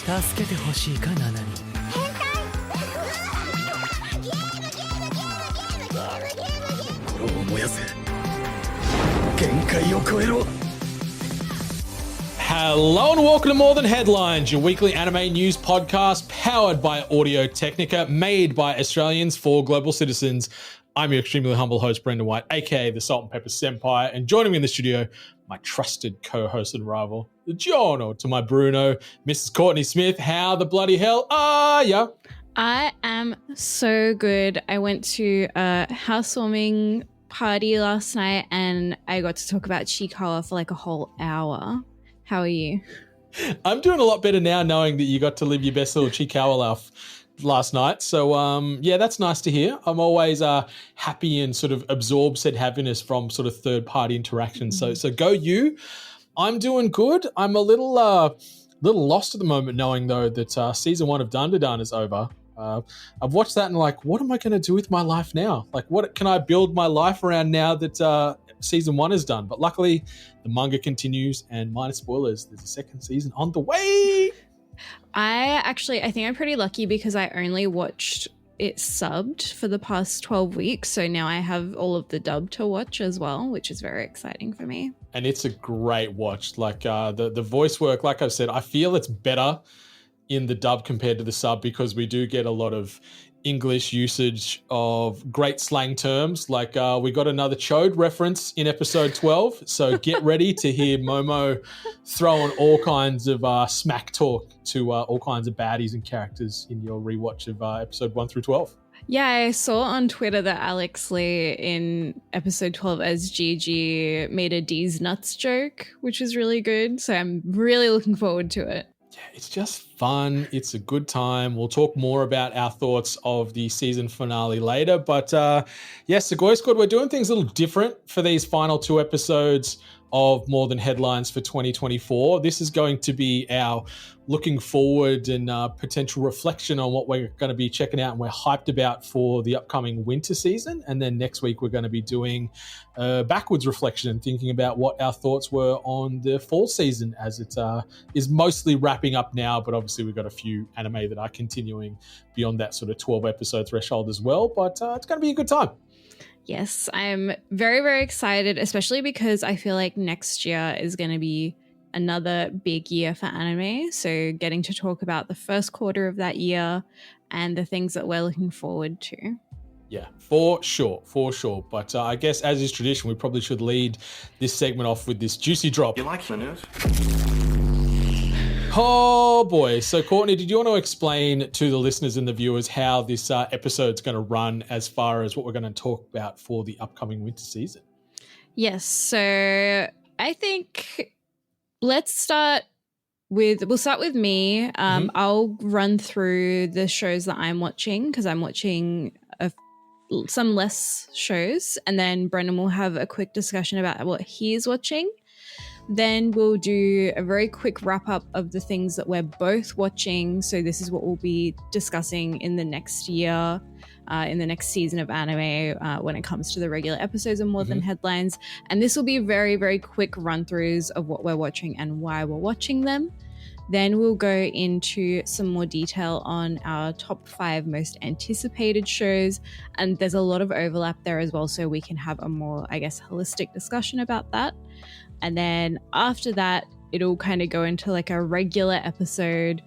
助けてほしいかナナに。心を燃やせ。限界を超えろ。 Hello and welcome to More Than Headlines, your weekly anime news podcast powered by Audio Technica, made by Australians for global citizens. I'm your extremely humble host, Brendan White, aka the Salt and Pepper Senpai, and joining me in the studio, my trusted co-host and rival, the Giorno to my Bruno, Mrs. Courtney Smith. How the bloody hell are ya? I am so good. I went to a housewarming party last night and I got to talk about Chikawa for like a whole hour. How are you? I'm doing a lot better now knowing that you got to live your best little Chikawa life last night. So, yeah, that's nice to hear. I'm always happy and sort of absorb said happiness from sort of third-party interaction. So go you. I'm doing good. I'm a little lost at the moment knowing, though, that season 1 of Dandadan is over. I've watched that and like, what am I going to do with my life now? Like, what can I build my life around now that season 1 is done? But luckily, the manga continues, and minus spoilers, there's a second season on the way. I think I'm pretty lucky because I only watched it subbed for the past 12 weeks. So now I have all of the dub to watch as well, which is very exciting for me. And it's a great watch. Like the voice work, like I said, I feel it's better in the dub compared to the sub because we do get a lot of English usage of great slang terms. Like we got another chode reference in episode 12. So get ready to hear Momo throwing all kinds of smack talk to all kinds of baddies and characters in your rewatch of episode 1 through 12. Yeah, I saw on Twitter that Alex Lee in episode 12 as Gigi made a D's nuts joke, which is really good. So I'm really looking forward to it. Yeah, it's just fun. It's a good time. We'll talk more about our thoughts of the season finale later. But yes, Segoy Squad, we're doing things a little different for these final 2 episodes of More Than Headlines for 2024. This is going to be our looking forward and potential reflection on what we're going to be checking out and we're hyped about for the upcoming winter season. And then next week, we're going to be doing a backwards reflection and thinking about what our thoughts were on the fall season as it is mostly wrapping up now. But obviously, we've got a few anime that are continuing beyond that sort of 12 episode threshold as well. But it's going to be a good time. Yes, I'm very, very excited, especially because I feel like next year is going to be another big year for anime. So getting to talk about the first quarter of that year and the things that we're looking forward to. Yeah, for sure. But I guess as is tradition, we probably should lead this segment off with this juicy drop. You like the news? Oh boy. So Courtney, did you want to explain to the listeners and the viewers how this episode's going to run as far as what we're going to talk about for the upcoming winter season? Yes. So I think we'll start with me. I'll run through the shows that I'm watching because I'm watching some less shows, and then Brendan will have a quick discussion about what he's watching. Then we'll do a very quick wrap up of the things that we're both watching. So this is what we'll be discussing in the next year, in the next season of anime when it comes to the regular episodes of More Than Headlines. And this will be very, very quick run-throughs of what we're watching and why we're watching them. Then we'll go into some more detail on our top 5 most anticipated shows. And there's a lot of overlap there as well, so we can have a more, I guess, holistic discussion about that. And then after that, it'll kind of go into like a regular episode.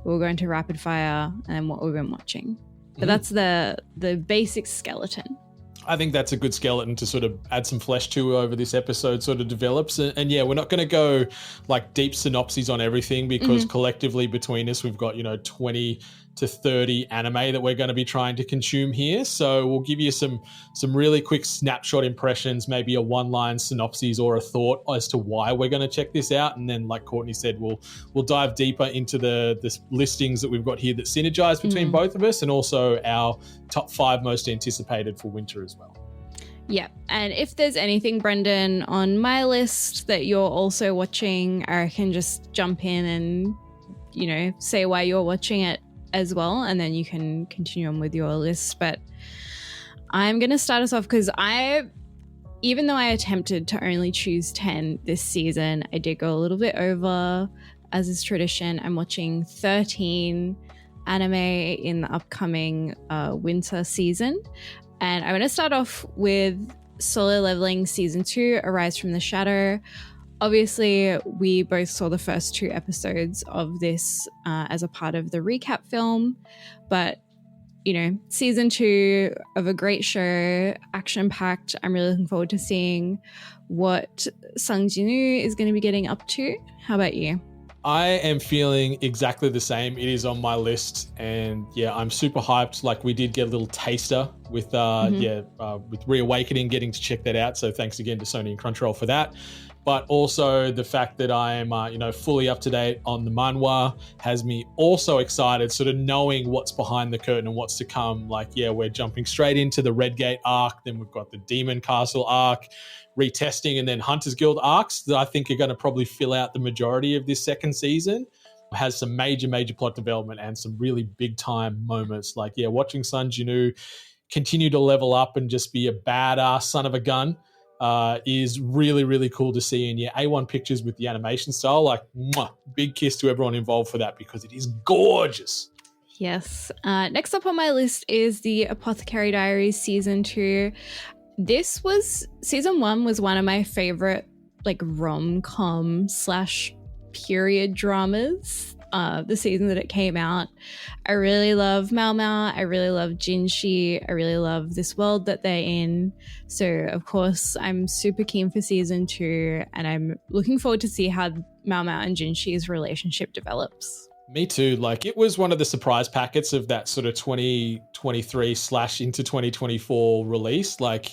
We'll go into rapid fire and what we've been watching. But that's the basic skeleton. I think that's a good skeleton to sort of add some flesh to over this episode sort of develops. And yeah, we're not going to go like deep synopses on everything because collectively between us, we've got, 20 to 30 anime that we're going to be trying to consume here. So we'll give you some really quick snapshot impressions, maybe a one-line synopsis or a thought as to why we're going to check this out. And then, like Courtney said, we'll dive deeper into the listings that we've got here that synergize between both of us, and also our top 5 most anticipated for winter as well. Yeah, and if there's anything, Brendan, on my list that you're also watching, I can just jump in and, say why you're watching it as well, and then you can continue on with your list. But I'm going to start us off because even though I attempted to only choose 10 this season, I did go a little bit over. as is tradition, I'm watching 13 anime in the upcoming winter season. And I want to start off with Solo Leveling Season 2, Arise from the Shadow. Obviously, we both saw the first 2 episodes of this as a part of the recap film, but Season 2 of a great show, action-packed. I'm really looking forward to seeing what Sung Jin-woo is going to be getting up to. How about you? I am feeling exactly the same. It is on my list, and yeah, I'm super hyped. Like, we did get a little taster with with Reawakening, getting to check that out. So thanks again to Sony and Crunchyroll for that. But also the fact that I am, fully up to date on the manhwa has me also excited, sort of knowing what's behind the curtain and what's to come. Like, yeah, we're jumping straight into the Red Gate arc. Then we've got the Demon Castle arc, retesting, and then Hunters Guild arcs that I think are going to probably fill out the majority of this second season. It has some major plot development and some really big time moments. Like, yeah, watching Sung Jin-woo continue to level up and just be a badass son of a gun is really cool to see. And yeah, A1 Pictures with the animation style, like, big kiss to everyone involved for that, because it is gorgeous. Yes. Next up on my list is the Apothecary Diaries Season 2. Season 1 was one of my favorite rom-com / period dramas. The season that it came out. I really love Mao Mao. I really love Jinshi. I really love this world that they're in. So, of course, I'm super keen for Season 2, and I'm looking forward to see how Mao Mao and Jinshi's relationship develops. Me too. Like, it was one of the surprise packets of that sort of 2023 / into 2024 release. Like,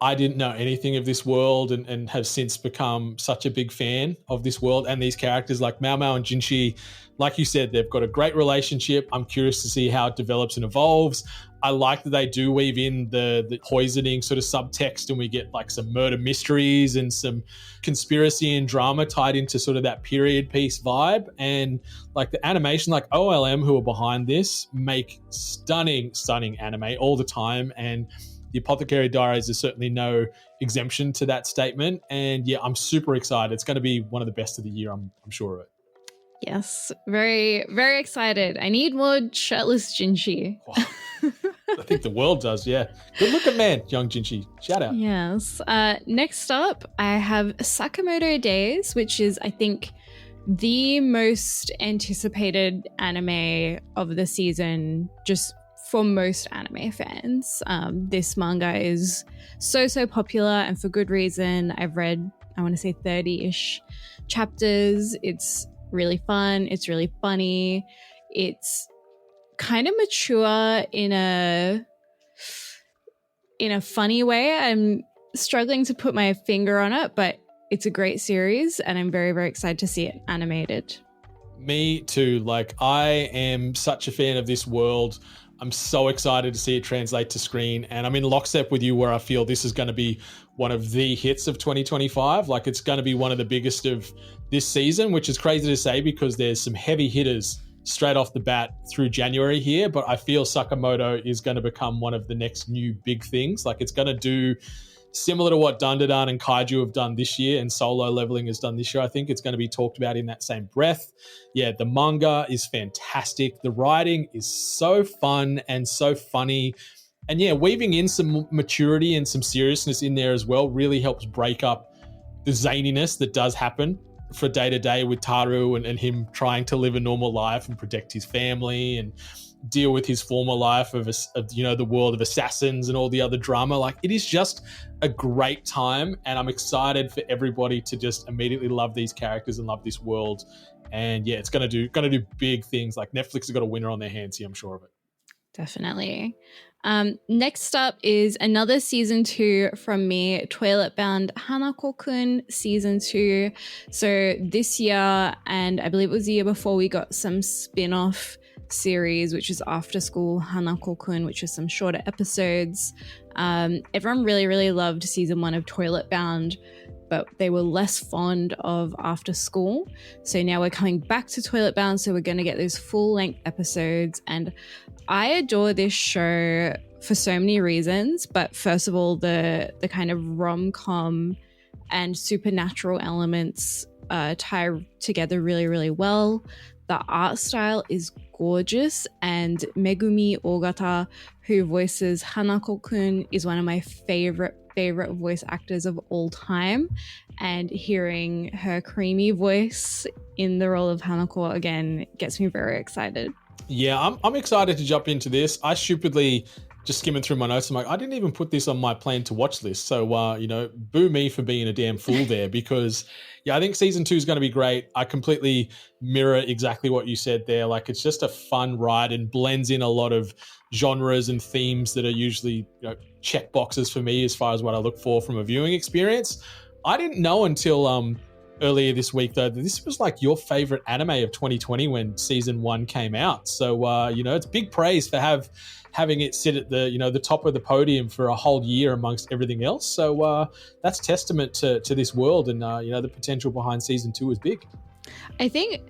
I didn't know anything of this world and have since become such a big fan of this world and these characters like Mao Mao and Jinshi. Like you said, they've got a great relationship. I'm curious to see how it develops and evolves. I like that they do weave in the poisoning sort of subtext, and we get like some murder mysteries and some conspiracy and drama tied into sort of that period piece vibe. And like the animation, like OLM, who are behind this, make stunning anime all the time. And the Apothecary Diaries is certainly no exemption to that statement. And yeah, I'm super excited. It's going to be one of the best of the year, I'm sure of it. Yes, very, very excited. I need more shirtless Jinshi. Wow. I think the world does, yeah. Good looking man, young Jinshi. Shout out. Yes. Next up, I have Sakamoto Days, which is, I think, the most anticipated anime of the season, just for most anime fans. This manga is so popular, and for good reason. I've read, I want to say 30-ish chapters. It's really fun. It's really funny. It's kind of mature in a funny way. I'm struggling to put my finger on it, but it's a great series, and I'm very, very excited to see it animated. Me too. Like, I am such a fan of this world. I'm so excited to see it translate to screen, and I'm in lockstep with you where I feel this is going to be one of the hits of 2025. Like, it's going to be one of the biggest of this season, which is crazy to say because there's some heavy hitters straight off the bat through January here, but I feel Sakamoto is going to become one of the next new big things. Like, it's going to do similar to what Dandadan and Kaiju have done this year and Solo Leveling has done this year. I think it's going to be talked about in that same breath. Yeah, the manga is fantastic. The writing is so fun and so funny. And yeah, weaving in some maturity and some seriousness in there as well really helps break up the zaniness that does happen for day to day with Taru and him trying to live a normal life and protect his family and deal with his former life of the world of assassins and all the other drama. Like, it is just a great time, and I'm excited for everybody to just immediately love these characters and love this world. And yeah, it's gonna do big things. Like, Netflix has got a winner on their hands here, I'm sure of it. Definitely. Next up is another season 2 from me, Toilet Bound Hanako-kun season 2. So this year, and I believe it was the year before, we got some spin-off series, which is After School Hanako-kun, which is some shorter episodes. Everyone really loved season 1 of Toilet Bound, but they were less fond of After School. So now we're coming back to Toilet Bound, so we're going to get those full-length episodes. And I adore this show for so many reasons, but first of all, the kind of rom-com and supernatural elements tie together really, really well. The art style is gorgeous, and Megumi Ogata, who voices Hanako-kun, is one of my favorite voice actors of all time, and hearing her creamy voice in the role of Hanako again gets me very excited. Yeah, I'm excited to jump into this. I stupidly just skimming through my notes, I'm like, I didn't even put this on my plan to watch list. So, boo me for being a damn fool there, because I think season 2 is going to be great. I completely mirror exactly what you said there. Like, it's just a fun ride and blends in a lot of genres and themes that are usually, check boxes for me as far as what I look for from a viewing experience. I didn't know until earlier this week, though, that this was like your favorite anime of 2020 when season 1 came out. So, it's big praise for having it sit at the top of the podium for a whole year amongst everything else. So that's testament to this world, and the potential behind season 2 is big. I think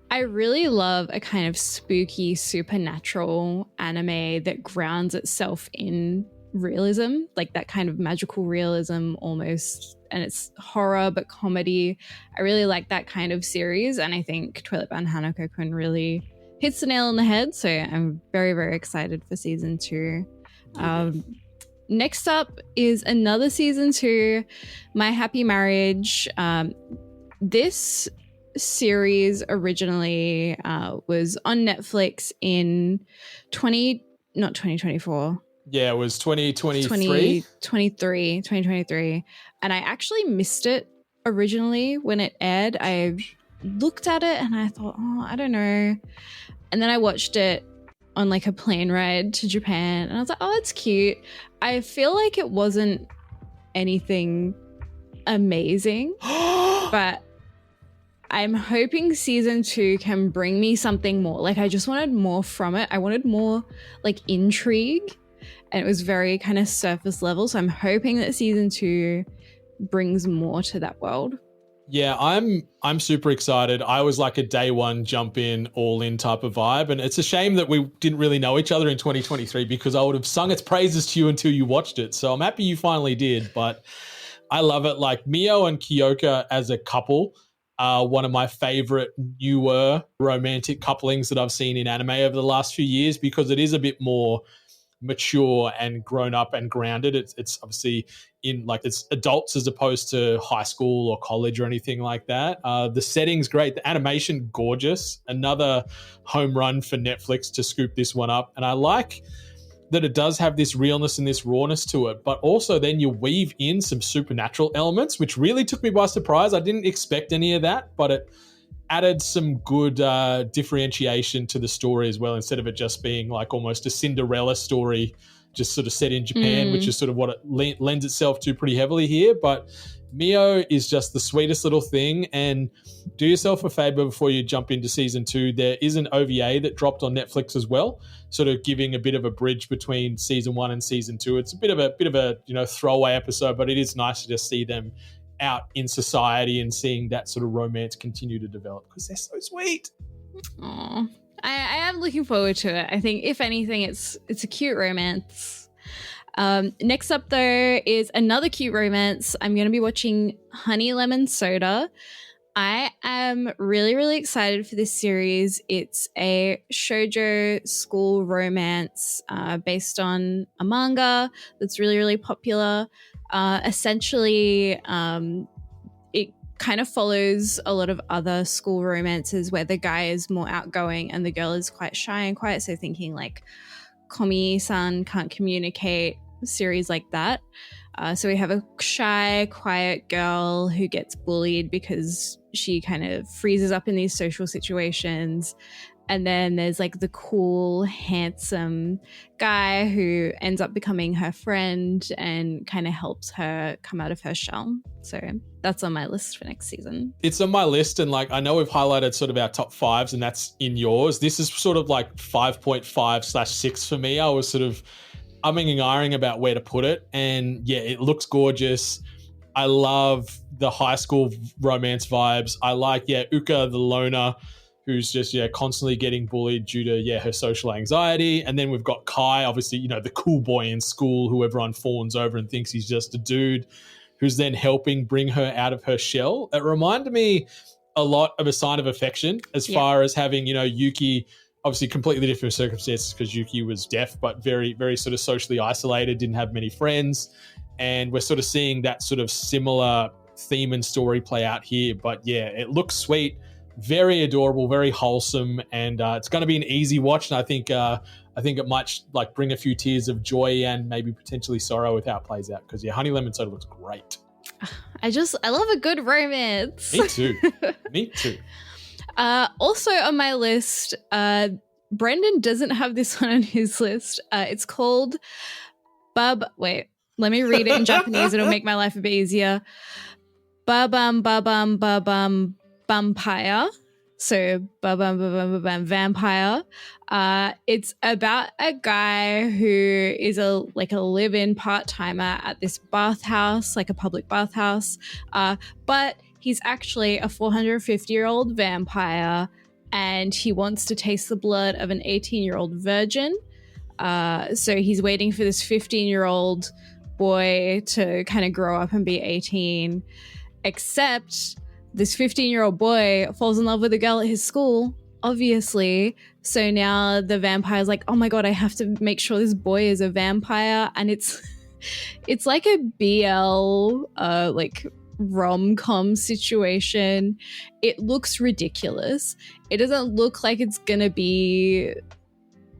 I really love a kind of spooky supernatural anime that grounds itself in realism, like that kind of magical realism almost, and it's horror but comedy. I really like that kind of series, and I think Toilet Bound Hanako-kun really hits the nail on the head, so I'm very, very excited for season 2. Next up is another season 2, My Happy Marriage. This series originally was on Netflix in 2024. Yeah, it was 2023. And I actually missed it originally when it aired. I looked at it and I thought, I don't know. And then I watched it on like a plane ride to Japan, and I was like, it's cute. I feel like it wasn't anything amazing, but I'm hoping season 2 can bring me something more. Like, I just wanted more from it. I wanted more like intrigue, and it was very kind of surface level. So I'm hoping that season 2 brings more to that world. Yeah, I'm super excited. I was like a day one jump in, all in type of vibe. And it's a shame that we didn't really know each other in 2023, because I would have sung its praises to you until you watched it. So I'm happy you finally did. But I love it. Like, Mio and Kyoka as a couple are one of my favorite newer romantic couplings that I've seen in anime over the last few years, because it is a bit more mature and grown up and grounded. It's obviously in like, it's adults as opposed to high school or college or anything like that. The setting's great, the animation gorgeous. Another home run for Netflix to scoop this one up. And I like that it does have this realness and this rawness to it, but also then you weave in some supernatural elements, which really took me by surprise. I didn't expect any of that, but it added some good differentiation to the story as well, instead of it just being like almost a Cinderella story, just sort of set in Japan, which is sort of what it lends itself to pretty heavily here. But Mio is just the sweetest little thing. And do yourself a favor before you jump into season 2. There is an OVA that dropped on Netflix as well, sort of giving a bit of a bridge between season 1 and season 2. It's a bit of a throwaway episode, but it is nice to just see them out in society and seeing that sort of romance continue to develop, because they're so sweet. Aww. I am looking forward to it. I think if anything, it's a cute romance. Next up though is another cute romance. I'm going to be watching Honey Lemon Soda. I am really, really excited for this series. It's a shoujo school romance based on a manga that's really, really popular. Essentially, it kind of follows a lot of other school romances where the guy is more outgoing and the girl is quite shy and quiet. So thinking like Komi-san Can't Communicate, series like that. So we have a shy, quiet girl who gets bullied because she kind of freezes up in these social situations. And then there's like the cool, handsome guy who ends up becoming her friend and kind of helps her come out of her shell. So that's on my list for next season. It's on my list, and like, I know we've highlighted sort of our top 5s, and that's in yours. This is sort of like 5.5/6 for me. I was sort of umming and ahhing about where to put it. And yeah, it looks gorgeous. I love the high school romance vibes. I like, Uka the loner, who's just, constantly getting bullied due to, her social anxiety. And then we've got Kai, obviously, the cool boy in school who everyone fawns over and thinks he's just a dude, who's then helping bring her out of her shell. It reminded me a lot of A Sign of Affection as far as having, Yuki, obviously completely different circumstances because Yuki was deaf, but very, very sort of socially isolated, didn't have many friends. And we're sort of seeing that sort of similar theme and story play out here. But yeah, it looks sweet, very adorable, very wholesome, and it's going to be an easy watch. And I think it might like bring a few tears of joy and maybe potentially sorrow with how it plays out. Because Honey Lemon Soda looks great. I love a good romance. Me too. Me too. Also on my list, Brendan doesn't have this one on his list. It's called Wait, let me read it in Japanese. It'll make my life a bit easier. Babam babam babam vampire. So babam babam babam vampire. It's about a guy who is a live-in part-timer at this bathhouse, like a public bathhouse. But he's actually a 450-year-old vampire, and he wants to taste the blood of an 18-year-old virgin. So he's waiting for this 15-year-old boy to kind of grow up and be 18, except this 15-year-old boy falls in love with a girl at his school, obviously. So now the vampire's like, oh my God, I have to make sure this boy is a vampire. And it's like a BL, rom-com situation. It looks ridiculous. It doesn't look like it's gonna be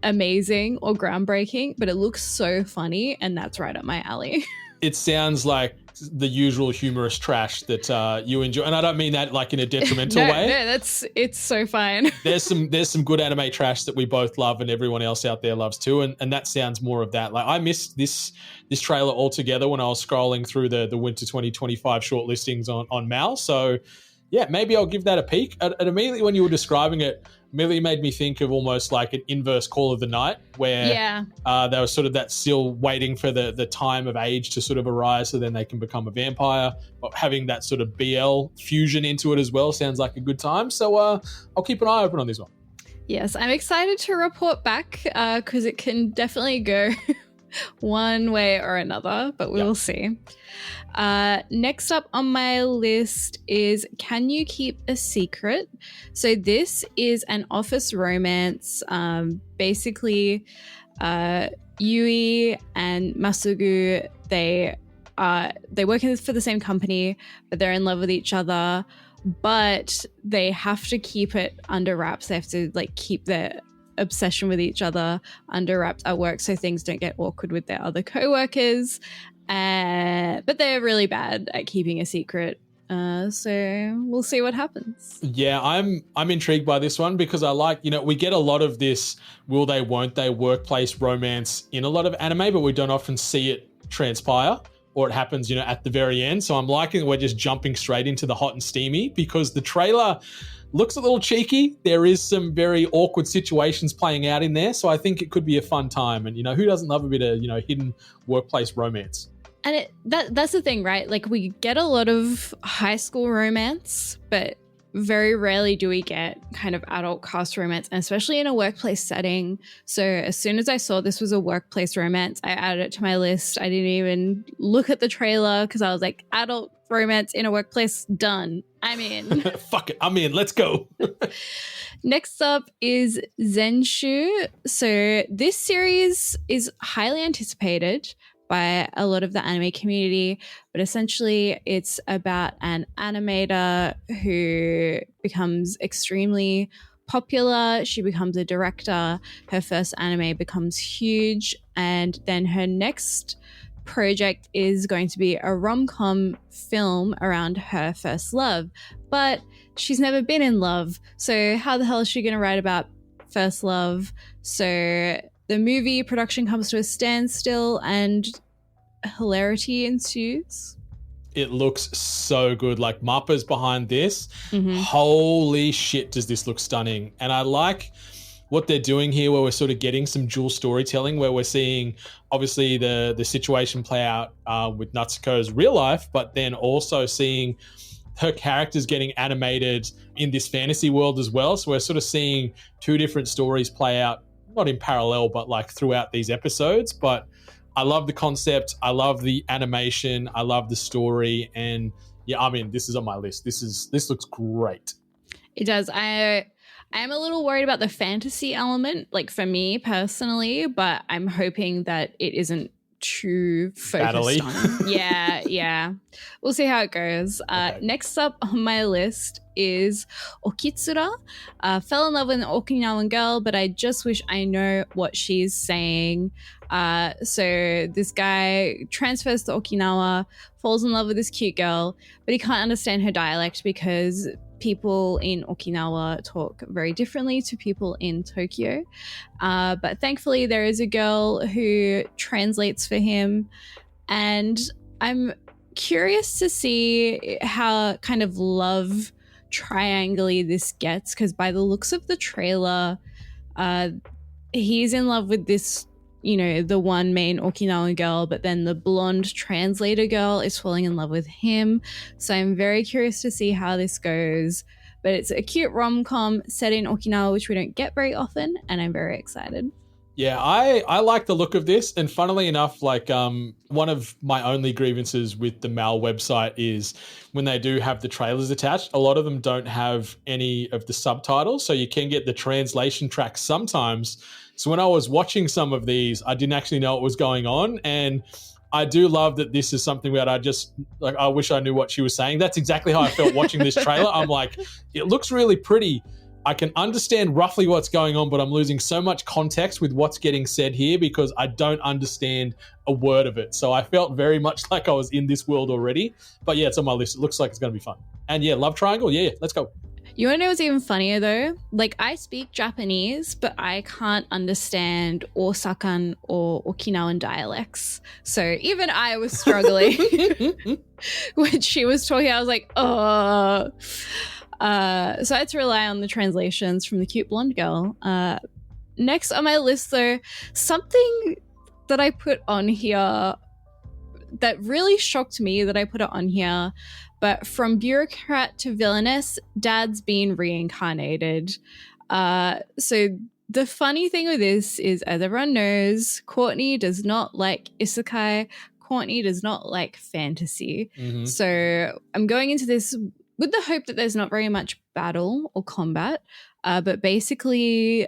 amazing or groundbreaking, but it looks so funny, and that's right up my alley. It sounds like the usual humorous trash that you enjoy, and I don't mean that like in a detrimental way. No, it's so fine. There's some good anime trash that we both love, and everyone else out there loves too, and that sounds more of that. Like I missed this trailer altogether when I was scrolling through the winter 2025 short listings on Mal. So yeah, maybe I'll give that a peek. And immediately when you were describing it, immediately made me think of almost like an inverse Call of the Night, where they were sort of that still waiting for the time of age to sort of arise so then they can become a vampire. But having that sort of BL fusion into it as well sounds like a good time. So I'll keep an eye open on this one. Yes, I'm excited to report back because it can definitely go one way or another, but we will see. Next up on my list is Can You Keep a Secret? So this is an office romance. Basically, Yui and Masugu, they work for the same company, but they're in love with each other, but they have to keep it under wraps. They have to keep their obsession with each other under wraps at work so things don't get awkward with their other co-workers. But they're really bad at keeping a secret. So we'll see what happens. Yeah, I'm intrigued by this one because I like, we get a lot of this will they, won't they workplace romance in a lot of anime, but we don't often see it transpire, or it happens, at the very end. So I'm liking that we're just jumping straight into the hot and steamy because the trailer looks a little cheeky. There is some very awkward situations playing out in there. So I think it could be a fun time. And, who doesn't love a bit of, hidden workplace romance? And that's the thing, right? Like we get a lot of high school romance, but very rarely do we get kind of adult cast romance, and especially in a workplace setting. So as soon as I saw this was a workplace romance, I added it to my list. I didn't even look at the trailer because I was like, adult romance in a workplace, done. I'm in. Fuck it, I'm in. Let's go. Next up is Zenshu. So this series is highly anticipated by a lot of the anime community, but essentially it's about an animator who becomes extremely popular. She becomes a director. Her first anime becomes huge, and then her next project is going to be a rom-com film around her first love, but she's never been in love. So how the hell is she going to write about first love? So the movie production comes to a standstill and hilarity ensues. It looks so good. Like Mappa's behind this. Mm-hmm. Holy shit, does this look stunning. And I like what they're doing here where we're sort of getting some dual storytelling where we're seeing obviously the situation play out with Natsuko's real life, but then also seeing her characters getting animated in this fantasy world as well. So we're sort of seeing two different stories play out, not in parallel, but like throughout these episodes. But I love the concept. I love the animation. I love the story. And yeah, I mean, this is on my list. This looks great. It does. I am a little worried about the fantasy element, like for me personally, but I'm hoping that it isn't too focused on. Yeah. We'll see how it goes. Okay. Next up on my list is Okitsura. Fell in love with an Okinawan girl, but I just wish I know what she's saying. So this guy transfers to Okinawa, falls in love with this cute girl, but he can't understand her dialect because people in Okinawa talk very differently to people in Tokyo. But thankfully, there is a girl who translates for him. And I'm curious to see how kind of love triangle-y this gets, because by the looks of the trailer, he's in love with this, the one main Okinawan girl, but then the blonde translator girl is falling in love with him. So I'm very curious to see how this goes. But it's a cute rom-com set in Okinawa, which we don't get very often, and I'm very excited. Yeah, I like the look of this. And funnily enough, like one of my only grievances with the Mal website is when they do have the trailers attached, a lot of them don't have any of the subtitles. So you can get the translation tracks sometimes. So when I was watching some of these, I didn't actually know what was going on. And I do love that this is something that I wish I knew what she was saying. That's exactly how I felt watching this trailer. I'm like, it looks really pretty. I can understand roughly what's going on, but I'm losing so much context with what's getting said here because I don't understand a word of it. So I felt very much like I was in this world already. But yeah, it's on my list. It looks like it's going to be fun. And yeah, love triangle. Yeah, let's go. You want to know what's even funnier though? Like, I speak Japanese, but I can't understand Osakan or Okinawan dialects. So even I was struggling when she was talking. I was like, oh. So I had to rely on the translations from the cute blonde girl. Next on my list, though, something that I put on here that really shocked me that I put it on here, but from bureaucrat to villainess, Dad's been reincarnated. So the funny thing with this is, as everyone knows, Courtney does not like isekai. Courtney does not like fantasy. Mm-hmm. So I'm going into this with the hope that there's not very much battle or combat. But basically,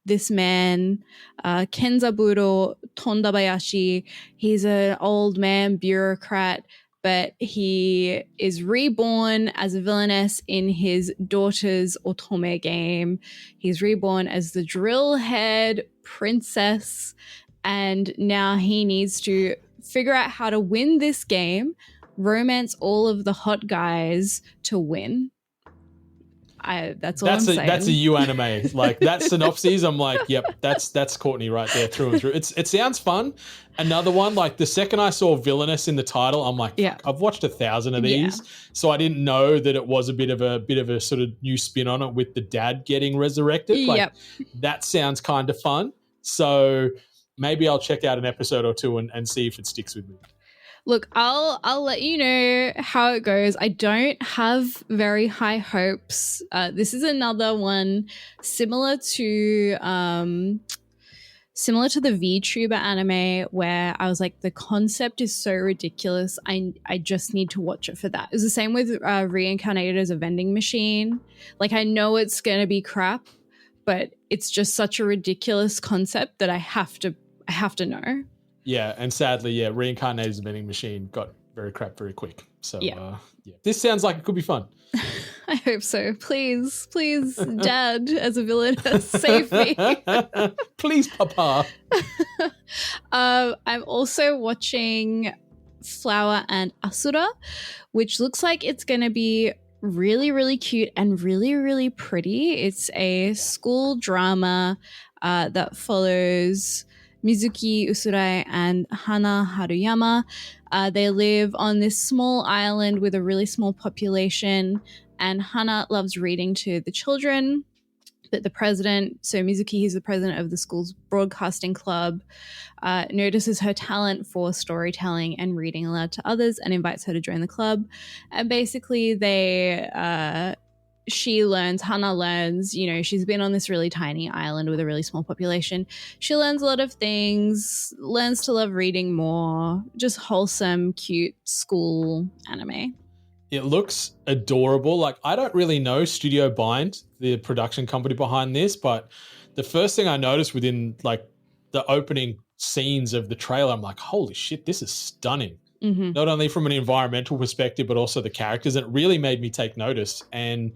this man, Kenzaburo Tondabayashi, he's an old man bureaucrat, but he is reborn as a villainess in his daughter's Otome game. He's reborn as the drill head princess, and now he needs to figure out how to win this game, romance all of the hot guys to win. That's I'm saying. That's a you anime. Like that synopsis, I'm like, yep, that's Courtney right there through and through. It sounds fun. Another one, like the second I saw villainous in the title, I'm like, yeah. I've watched 1,000 of these, so I didn't know that it was a bit of a sort of new spin on it with the dad getting resurrected. Like that sounds kind of fun. So maybe I'll check out an episode or two and see if it sticks with me. Look, I'll let you know how it goes. I don't have very high hopes. This is another one similar to the VTuber anime where I was like, the concept is so ridiculous. I just need to watch it for that. It was the same with Reincarnated as a Vending Machine. Like, I know it's gonna be crap, but it's just such a ridiculous concept that I have to know. Yeah, and sadly, Reincarnated as a Vending Machine got very crap very quick. So, this sounds like it could be fun. I hope so. Please, Dad, as a villain, save me. Please, Papa. I'm also watching Flower and Asura, which looks like it's going to be really, really cute and really, really pretty. It's a school drama that follows Mizuki Usurai and Hana Haruyama. They live on this small island with a really small population, and Hana loves reading to the children. But the president, so Mizuki, he's the president of the school's broadcasting club, notices her talent for storytelling and reading aloud to others and invites her to join the club. And basically they Hana learns, you know, she's been on this really tiny island with a really small population. She learns a lot of things, learns to love reading more, just wholesome, cute school anime. It looks adorable. Like, I don't really know Studio Bind, the production company behind this, but the first thing I noticed within like the opening scenes of the trailer, I'm like, holy shit, this is stunning. Mm-hmm. Not only from an environmental perspective, but also the characters. It really made me take notice. And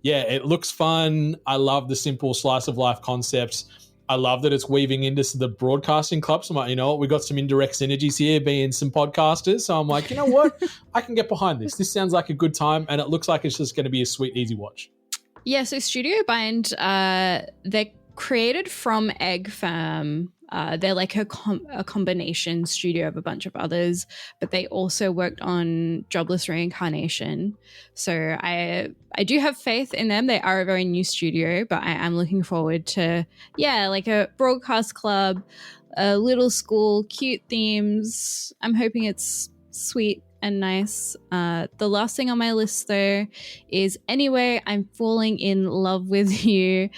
yeah, it looks fun. I love the simple slice of life concepts. I love that it's weaving into the broadcasting club. So I'm like, you know what? We got some indirect synergies here being some podcasters. So I'm like, you know what? I can get behind this. This sounds like a good time. And it looks like it's just going to be a sweet, easy watch. Yeah, so Studio Bind, they're created from Egg Firm. They're like a combination studio of a bunch of others, but they also worked on Jobless Reincarnation. So I do have faith in them. They are a very new studio, but I am looking forward to, like a broadcast club, a little school, cute themes. I'm hoping it's sweet and nice. The last thing on my list, though, is Anyway, I'm Falling in Love with You.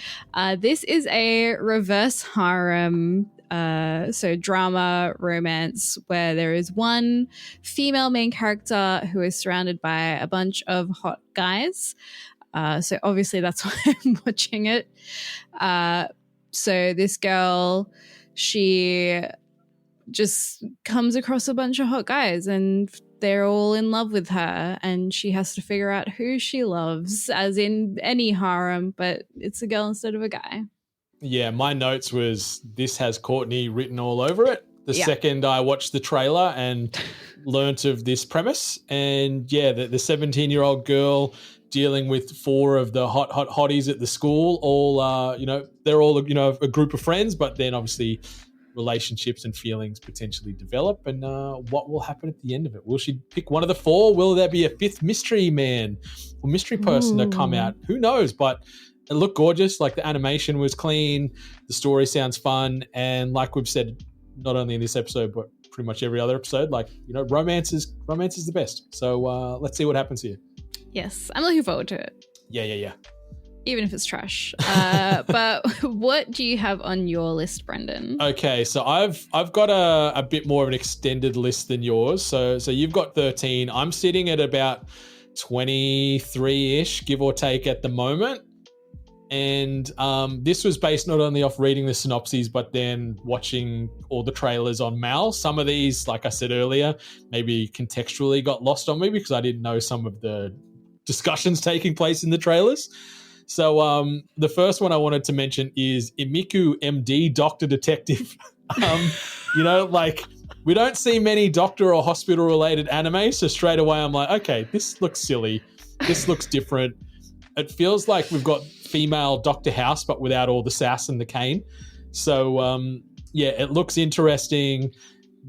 This is a reverse harem, so drama, romance, where there is one female main character who is surrounded by a bunch of hot guys. So obviously that's why I'm watching it. So this girl, she just comes across a bunch of hot guys and they're all in love with her, and she has to figure out who she loves, as in any harem, but it's a girl instead of a guy. Yeah, my notes was this has Courtney written all over it. The second I watched the trailer and learnt of this premise, and yeah, the 17-year-old girl dealing with 4 of the hot hotties at the school, all they're all a group of friends, but then obviously relationships and feelings potentially develop, and what will happen at the end of it? Will she pick one of the 4? Will there be a 5th mystery man or mystery person to come out? Who knows? But it looked gorgeous. Like, the animation was clean, the story sounds fun, and like we've said, not only in this episode but pretty much every other episode, like, romance is the best. So let's see what happens here. Yes, I'm looking forward to it. Yeah. Even if it's trash. But what do you have on your list, Brendan? Okay, so I've got a bit more of an extended list than yours. So you've got 13. I'm sitting at about 23-ish, give or take, at the moment. And this was based not only off reading the synopses, but then watching all the trailers on Mal. Some of these, like I said earlier, maybe contextually got lost on me because I didn't know some of the discussions taking place in the trailers. So the first one I wanted to mention is Imiku MD, Doctor Detective. We don't see many doctor or hospital related anime, so straight away I'm like, okay, this looks silly. This looks different. It feels like we've got female Dr. House, but without all the sass and the cane. So it looks interesting.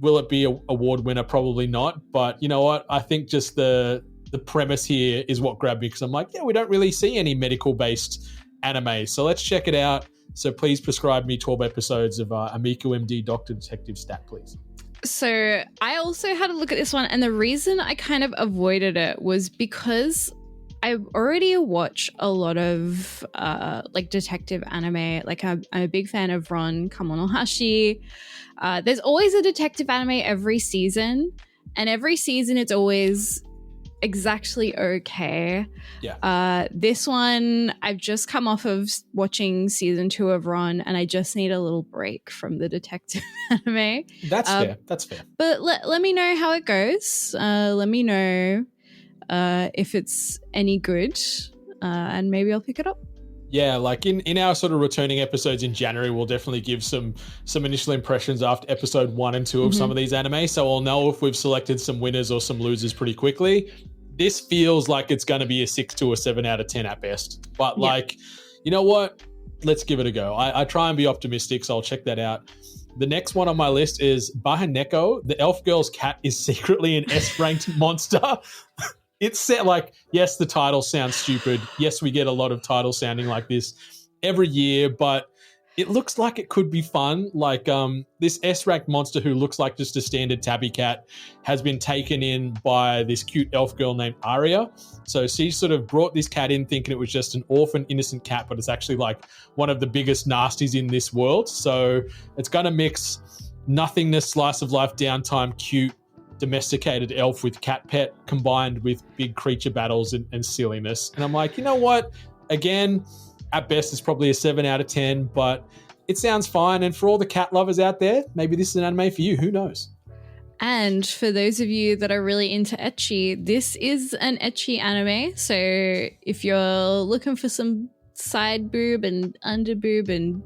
Will it be an award winner? Probably not. But you know what? I think just the premise here is what grabbed me, because I'm like, we don't really see any medical-based anime, so let's check it out. So please prescribe me 12 episodes of Amico MD Doctor Detective stat, please. So I also had a look at this one, and the reason I kind of avoided it was because I already watch a lot of detective anime. Like, I'm a big fan of Ron Kamonohashi. There's always a detective anime every season, and every season it's always exactly okay. This one, I've just come off of watching season 2 of Ron, and I just need a little break from the detective anime. That's fair. But let me know how it goes. Let me know if it's any good, and maybe I'll pick it up. Yeah, like in our sort of returning episodes in January, we'll definitely give some initial impressions after episode 1 and 2 of some of these anime. So I'll know if we've selected some winners or some losers pretty quickly. This feels like it's going to be a 6 to a 7 out of 10 at best. But you know what? Let's give it a go. I try and be optimistic, so I'll check that out. The next one on my list is Bahaneko. The elf girl's cat is secretly an S-ranked monster. It's set like, yes, the title sounds stupid. Yes, we get a lot of titles sounding like this every year, but It looks like it could be fun. Like this S-rank monster who looks like just a standard tabby cat has been taken in by this cute elf girl named Aria. So she sort of brought this cat in thinking it was just an orphan innocent cat, but it's actually like one of the biggest nasties in this world. So it's going to mix nothingness, slice of life, downtime, cute, domesticated elf with cat pet combined with big creature battles and silliness. And I'm like, you know what? Again, at best, it's probably a 7 out of 10, but it sounds fine. And for all the cat lovers out there, maybe this is an anime for you. Who knows? And for those of you that are really into ecchi, this is an ecchi anime. So if you're looking for some side boob and under boob and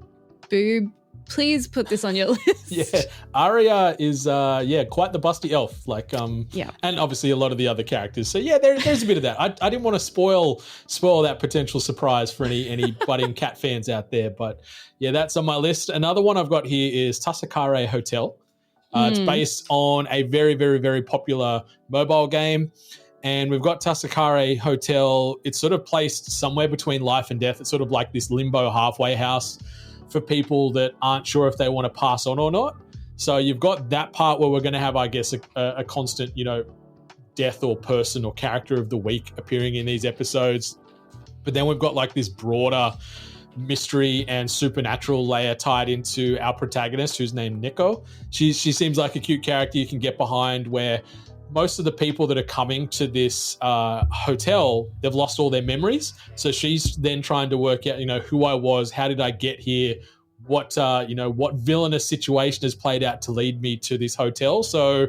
boob, please put this on your list. Yeah, Aria is quite the busty elf. Like and obviously a lot of the other characters. So yeah, there's a bit of that. I didn't want to spoil that potential surprise for any budding cat fans out there, but yeah, that's on my list. Another one I've got here is Tasakare Hotel. It's based on a very, very, very popular mobile game. And we've got Tasakare Hotel. It's sort of placed somewhere between life and death. It's sort of like this limbo halfway house for people that aren't sure if they want to pass on or not. So you've got that part where we're going to have, I guess, a constant, death or person or character of the week appearing in these episodes. But then we've got like this broader mystery and supernatural layer tied into our protagonist, who's named Nico. She seems like a cute character you can get behind, where most of the people that are coming to this hotel, they've lost all their memories. So she's then trying to work out, who I was, how did I get here, what villainous situation has played out to lead me to this hotel. So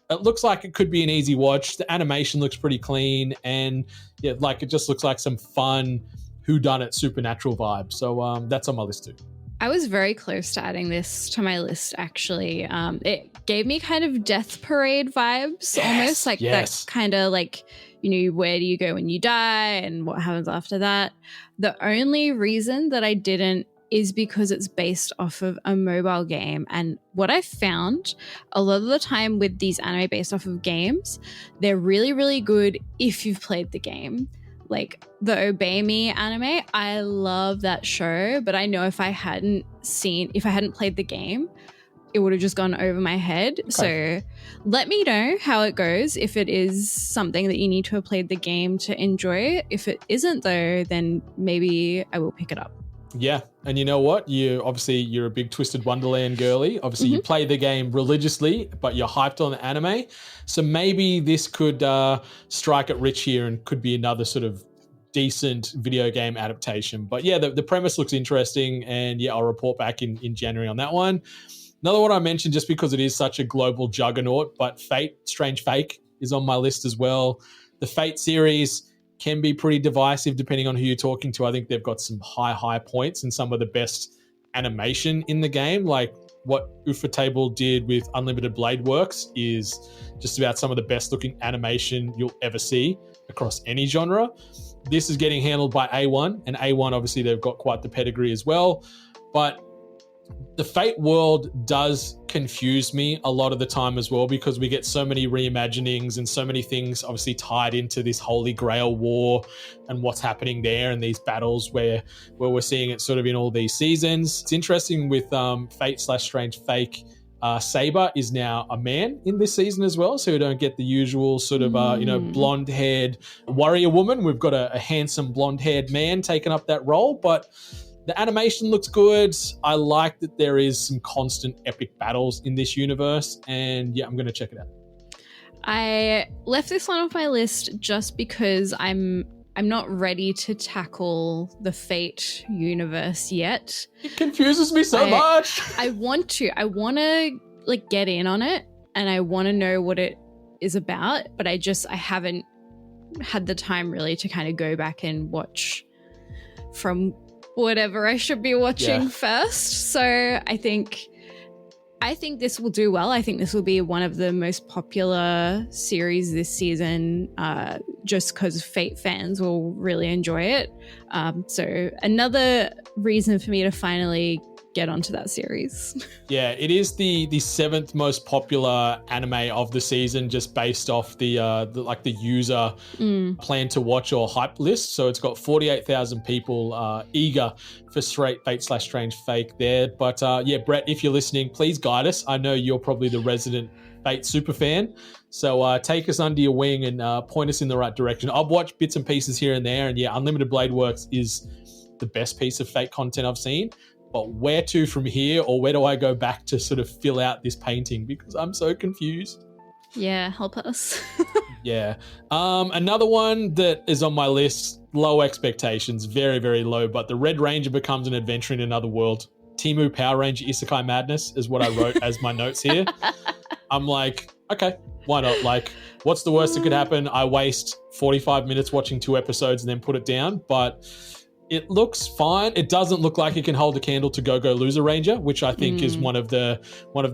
it looks like it could be an easy watch. The animation looks pretty clean, and yeah, like it just looks like some fun whodunit supernatural vibe. So that's on my list too. I was very close to adding this to my list, actually. It gave me kind of Death Parade vibes, almost like that kind of like, where do you go when you die and what happens after that. The only reason that I didn't is because it's based off of a mobile game. And what I found a lot of the time with these anime based off of games, they're really, really good if you've played the game. Like the Obey Me anime, I love that show, but I know if I hadn't played the game, it would have just gone over my head. Okay. So let me know how it goes. If it is something that you need to have played the game to enjoy, if it isn't though, then maybe I will pick it up. Yeah, and you know what? You're a big Twisted Wonderland girly. Obviously, you play the game religiously, but you're hyped on the anime. So maybe this could strike it rich here and could be another sort of decent video game adaptation. But yeah, the premise looks interesting, and yeah, I'll report back in January on that one. Another one I mentioned just because it is such a global juggernaut, but Fate, Strange Fake is on my list as well. The Fate series can be pretty divisive depending on who you're talking to. I think they've got some high points and some of the best animation in the game. Like what Ufotable did with Unlimited Blade Works is just about some of the best looking animation you'll ever see across any genre. This is getting handled by A1, and A1 obviously they've got quite the pedigree as well. But the Fate world does confuse me a lot of the time as well, because we get so many reimaginings and so many things obviously tied into this Holy Grail war and what's happening there and these battles where we're seeing it sort of in all these seasons. It's interesting with Fate/Strange Fake. Saber is now a man in this season as well, so we don't get the usual sort of blonde-haired warrior woman. We've got a handsome blonde-haired man taking up that role, but the animation looks good. I like that there is some constant epic battles in this universe, and yeah, I'm going to check it out. I left this one off my list just because I'm not ready to tackle the Fate universe yet. It confuses me so much. I want to like get in on it, and I want to know what it is about, but I haven't had the time really to kind of go back and watch from whatever I should be watching first. So I think this will do well. I think this will be one of the most popular series this season, just because Fate fans will really enjoy it. So another reason for me to finally get onto that series. Yeah, it is the seventh most popular anime of the season, just based off the user plan to watch or hype list. So it's got 48,000 people eager for straight Fate/Strange Fake there. But yeah, Brett, if you're listening, please guide us. I know you're probably the resident Fate super fan, so take us under your wing and point us in the right direction. I've watched bits and pieces here and there, and yeah, Unlimited Blade Works is the best piece of Fate content I've seen. But where to from here, or where do I go back to sort of fill out this painting? Because I'm so confused. Yeah, help us. Yeah. Another one that is on my list, low expectations, very, very low, but the Red Ranger becomes an adventure in another world. Timu Power Ranger Isekai Madness is what I wrote as my notes here. I'm like, okay, why not? Like, what's the worst that could happen? I waste 45 minutes watching 2 episodes and then put it down, but it looks fine. It doesn't look like it can hold a candle to Go-Go Loser Ranger, which I think is one of the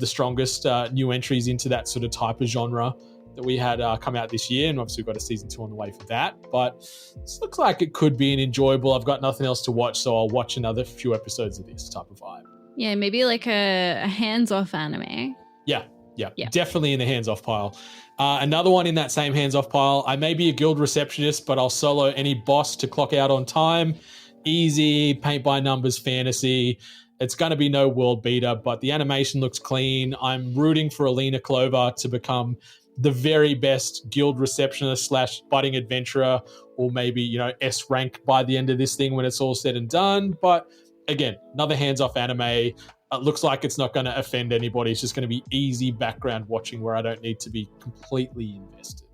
strongest new entries into that sort of type of genre that we had come out this year. And obviously we've got a season 2 on the way for that. But this looks like it could be an enjoyable, I've got nothing else to watch, so I'll watch another few episodes of this type of vibe. Yeah, maybe like a hands-off anime. Yeah, definitely in the hands-off pile. Another one in that same hands-off pile, I may be a guild receptionist, but I'll solo any boss to clock out on time. Easy, paint-by-numbers fantasy. It's going to be no world beater, but the animation looks clean. I'm rooting for Alina Clover to become the very best guild receptionist / budding adventurer, or maybe, S rank by the end of this thing when it's all said and done. But again, another hands-off anime. It looks like it's not going to offend anybody. It's just going to be easy background watching where I don't need to be completely invested.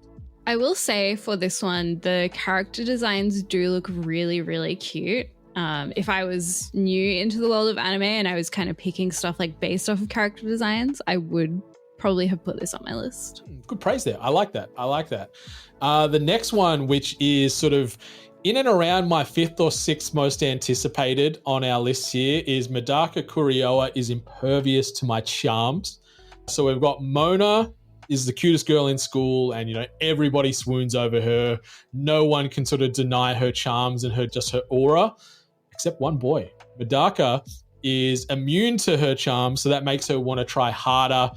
I will say for this one, the character designs do look really, really cute. If I was new into the world of anime and I was kind of picking stuff like based off of character designs, I would probably have put this on my list. Good praise there. I like that. The next one, which is sort of in and around my 5th or 6th most anticipated on our list here, is Medaka Kurioa is impervious to my charms. So we've got Mona is the cutest girl in school, and everybody swoons over her. No one can sort of deny her charms and her aura, except one boy. Medaka is immune to her charms, so that makes her want to try harder,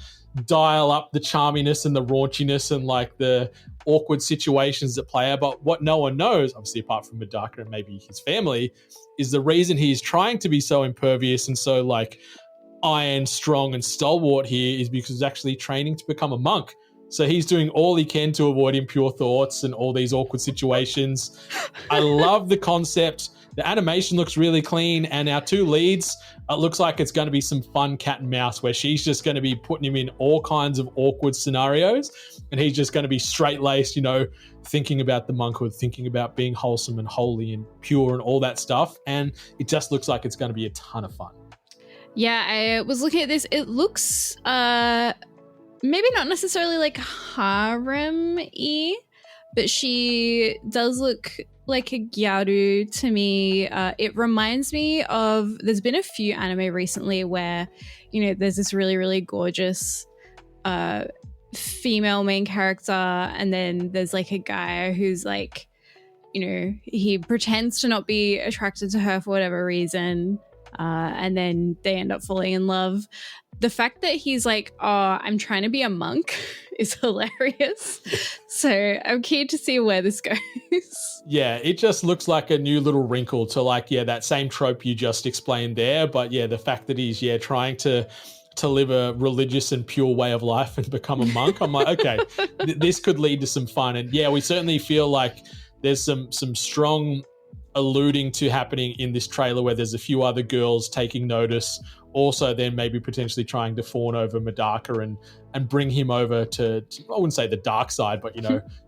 dial up the charminess and the raunchiness and like the awkward situations that play out. But what no one knows, obviously apart from Medaka and maybe his family, is the reason he's trying to be so impervious and so like iron, strong and stalwart here is because he's actually training to become a monk. So he's doing all he can to avoid impure thoughts and all these awkward situations. I love the concept. The animation looks really clean, and our 2 leads, it looks like it's going to be some fun cat and mouse where she's just going to be putting him in all kinds of awkward scenarios, and he's just going to be straight-laced, thinking about the monkhood, thinking about being wholesome and holy and pure and all that stuff, and it just looks like it's going to be a ton of fun. Yeah, I was looking at this. It looks maybe not necessarily like harem-y, but she does look like a gyaru to me. It reminds me of, there's been a few anime recently where, there's this really, really gorgeous female main character, and then there's like a guy who's like, he pretends to not be attracted to her for whatever reason. And then they end up falling in love. The fact that he's like, oh, I'm trying to be a monk is hilarious. So I'm keen to see where this goes. Yeah, it just looks like a new little wrinkle to like, that same trope you just explained there. But yeah, the fact that he's, trying to live a religious and pure way of life and become a monk, I'm like, okay, this could lead to some fun. And yeah, we certainly feel like there's some strong alluding to happening in this trailer where there's a few other girls taking notice, also then maybe potentially trying to fawn over Medaka and bring him over to I wouldn't say the dark side, but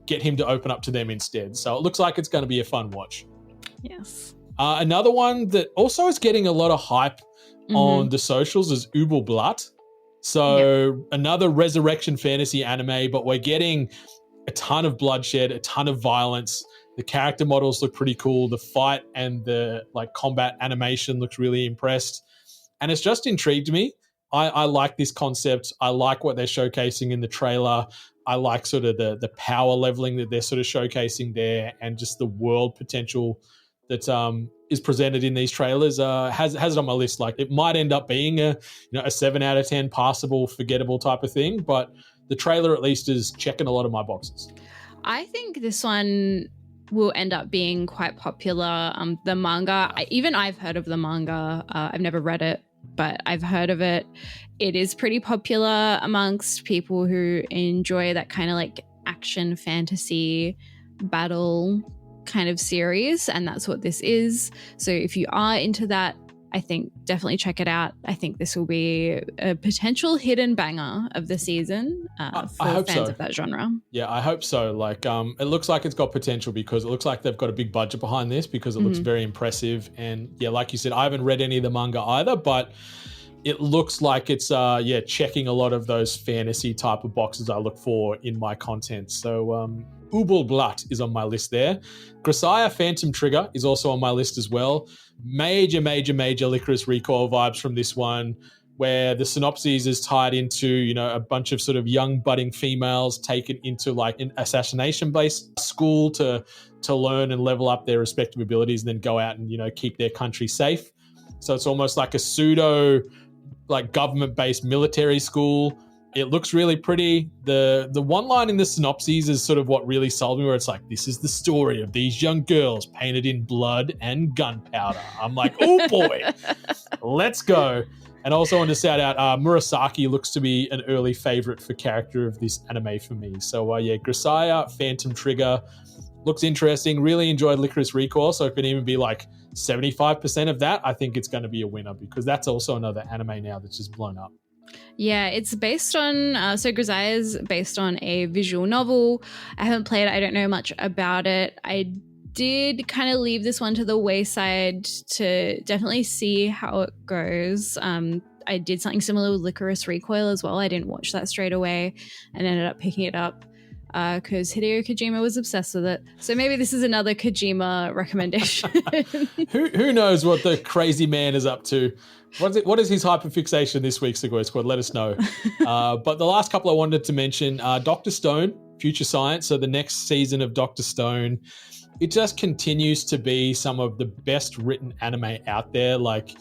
get him to open up to them instead. So it looks like it's going to be a fun watch. Yes. Another one that also is getting a lot of hype on the socials is Ubelblatt. So another resurrection fantasy anime, but we're getting a ton of bloodshed, a ton of violence. The character models look pretty cool. The fight and the like combat animation looks really impressed. And it's just intrigued me. I like this concept. I like what they're showcasing in the trailer. I like sort of the power leveling that they're sort of showcasing there, and just the world potential that is presented in these trailers has it on my list. Like, it might end up being a 7 out of 10 passable, forgettable type of thing, but the trailer at least is checking a lot of my boxes. I think this one will end up being quite popular. The manga, I've heard of the manga. I've never read it, but I've heard of it. It is pretty popular amongst people who enjoy that kind of like action fantasy battle kind of series, and that's what this is. So if you are into that, I think definitely check it out. I think this will be a potential hidden banger of the season for fans of that genre. Yeah, I hope so. Like, it looks like it's got potential because it looks like they've got a big budget behind this because it looks very impressive. And yeah, like you said, I haven't read any of the manga either, but it looks like it's checking a lot of those fantasy type of boxes I look for in my content. So Ubelblatt is on my list there. Grisaya Phantom Trigger is also on my list as well. Major Licorice Recoil vibes from this one, where the synopsis is tied into, a bunch of sort of young budding females taken into like an assassination-based school to learn and level up their respective abilities and then go out and, keep their country safe. So it's almost like a pseudo like government-based military school. It looks really pretty. The one line in the synopses is sort of what really sold me, where it's like, this is the story of these young girls painted in blood and gunpowder. I'm like, oh boy, let's go. And I also want to shout out Murasaki looks to be an early favorite for character of this anime for me. So Grisaya Phantom Trigger looks interesting. Really enjoyed Licorice Recoil, so it could even be like 75% of that. I think it's going to be a winner because that's also another anime now that's just blown up. Yeah, it's based on, Grisaya is based on a visual novel. I haven't played it. I don't know much about it. I did kind of leave this one to the wayside to definitely see how it goes. I did something similar with Licorice Recoil as well. I didn't watch that straight away and ended up picking it up because Hideo Kojima was obsessed with it. So maybe this is another Kojima recommendation. Who knows what the crazy man is up to? What is his hyperfixation this week, Segoy Squad? Let us know. But the last couple I wanted to mention, Dr. Stone, Future Science. So the next season of Dr. Stone, it just continues to be some of the best written anime out there. Like,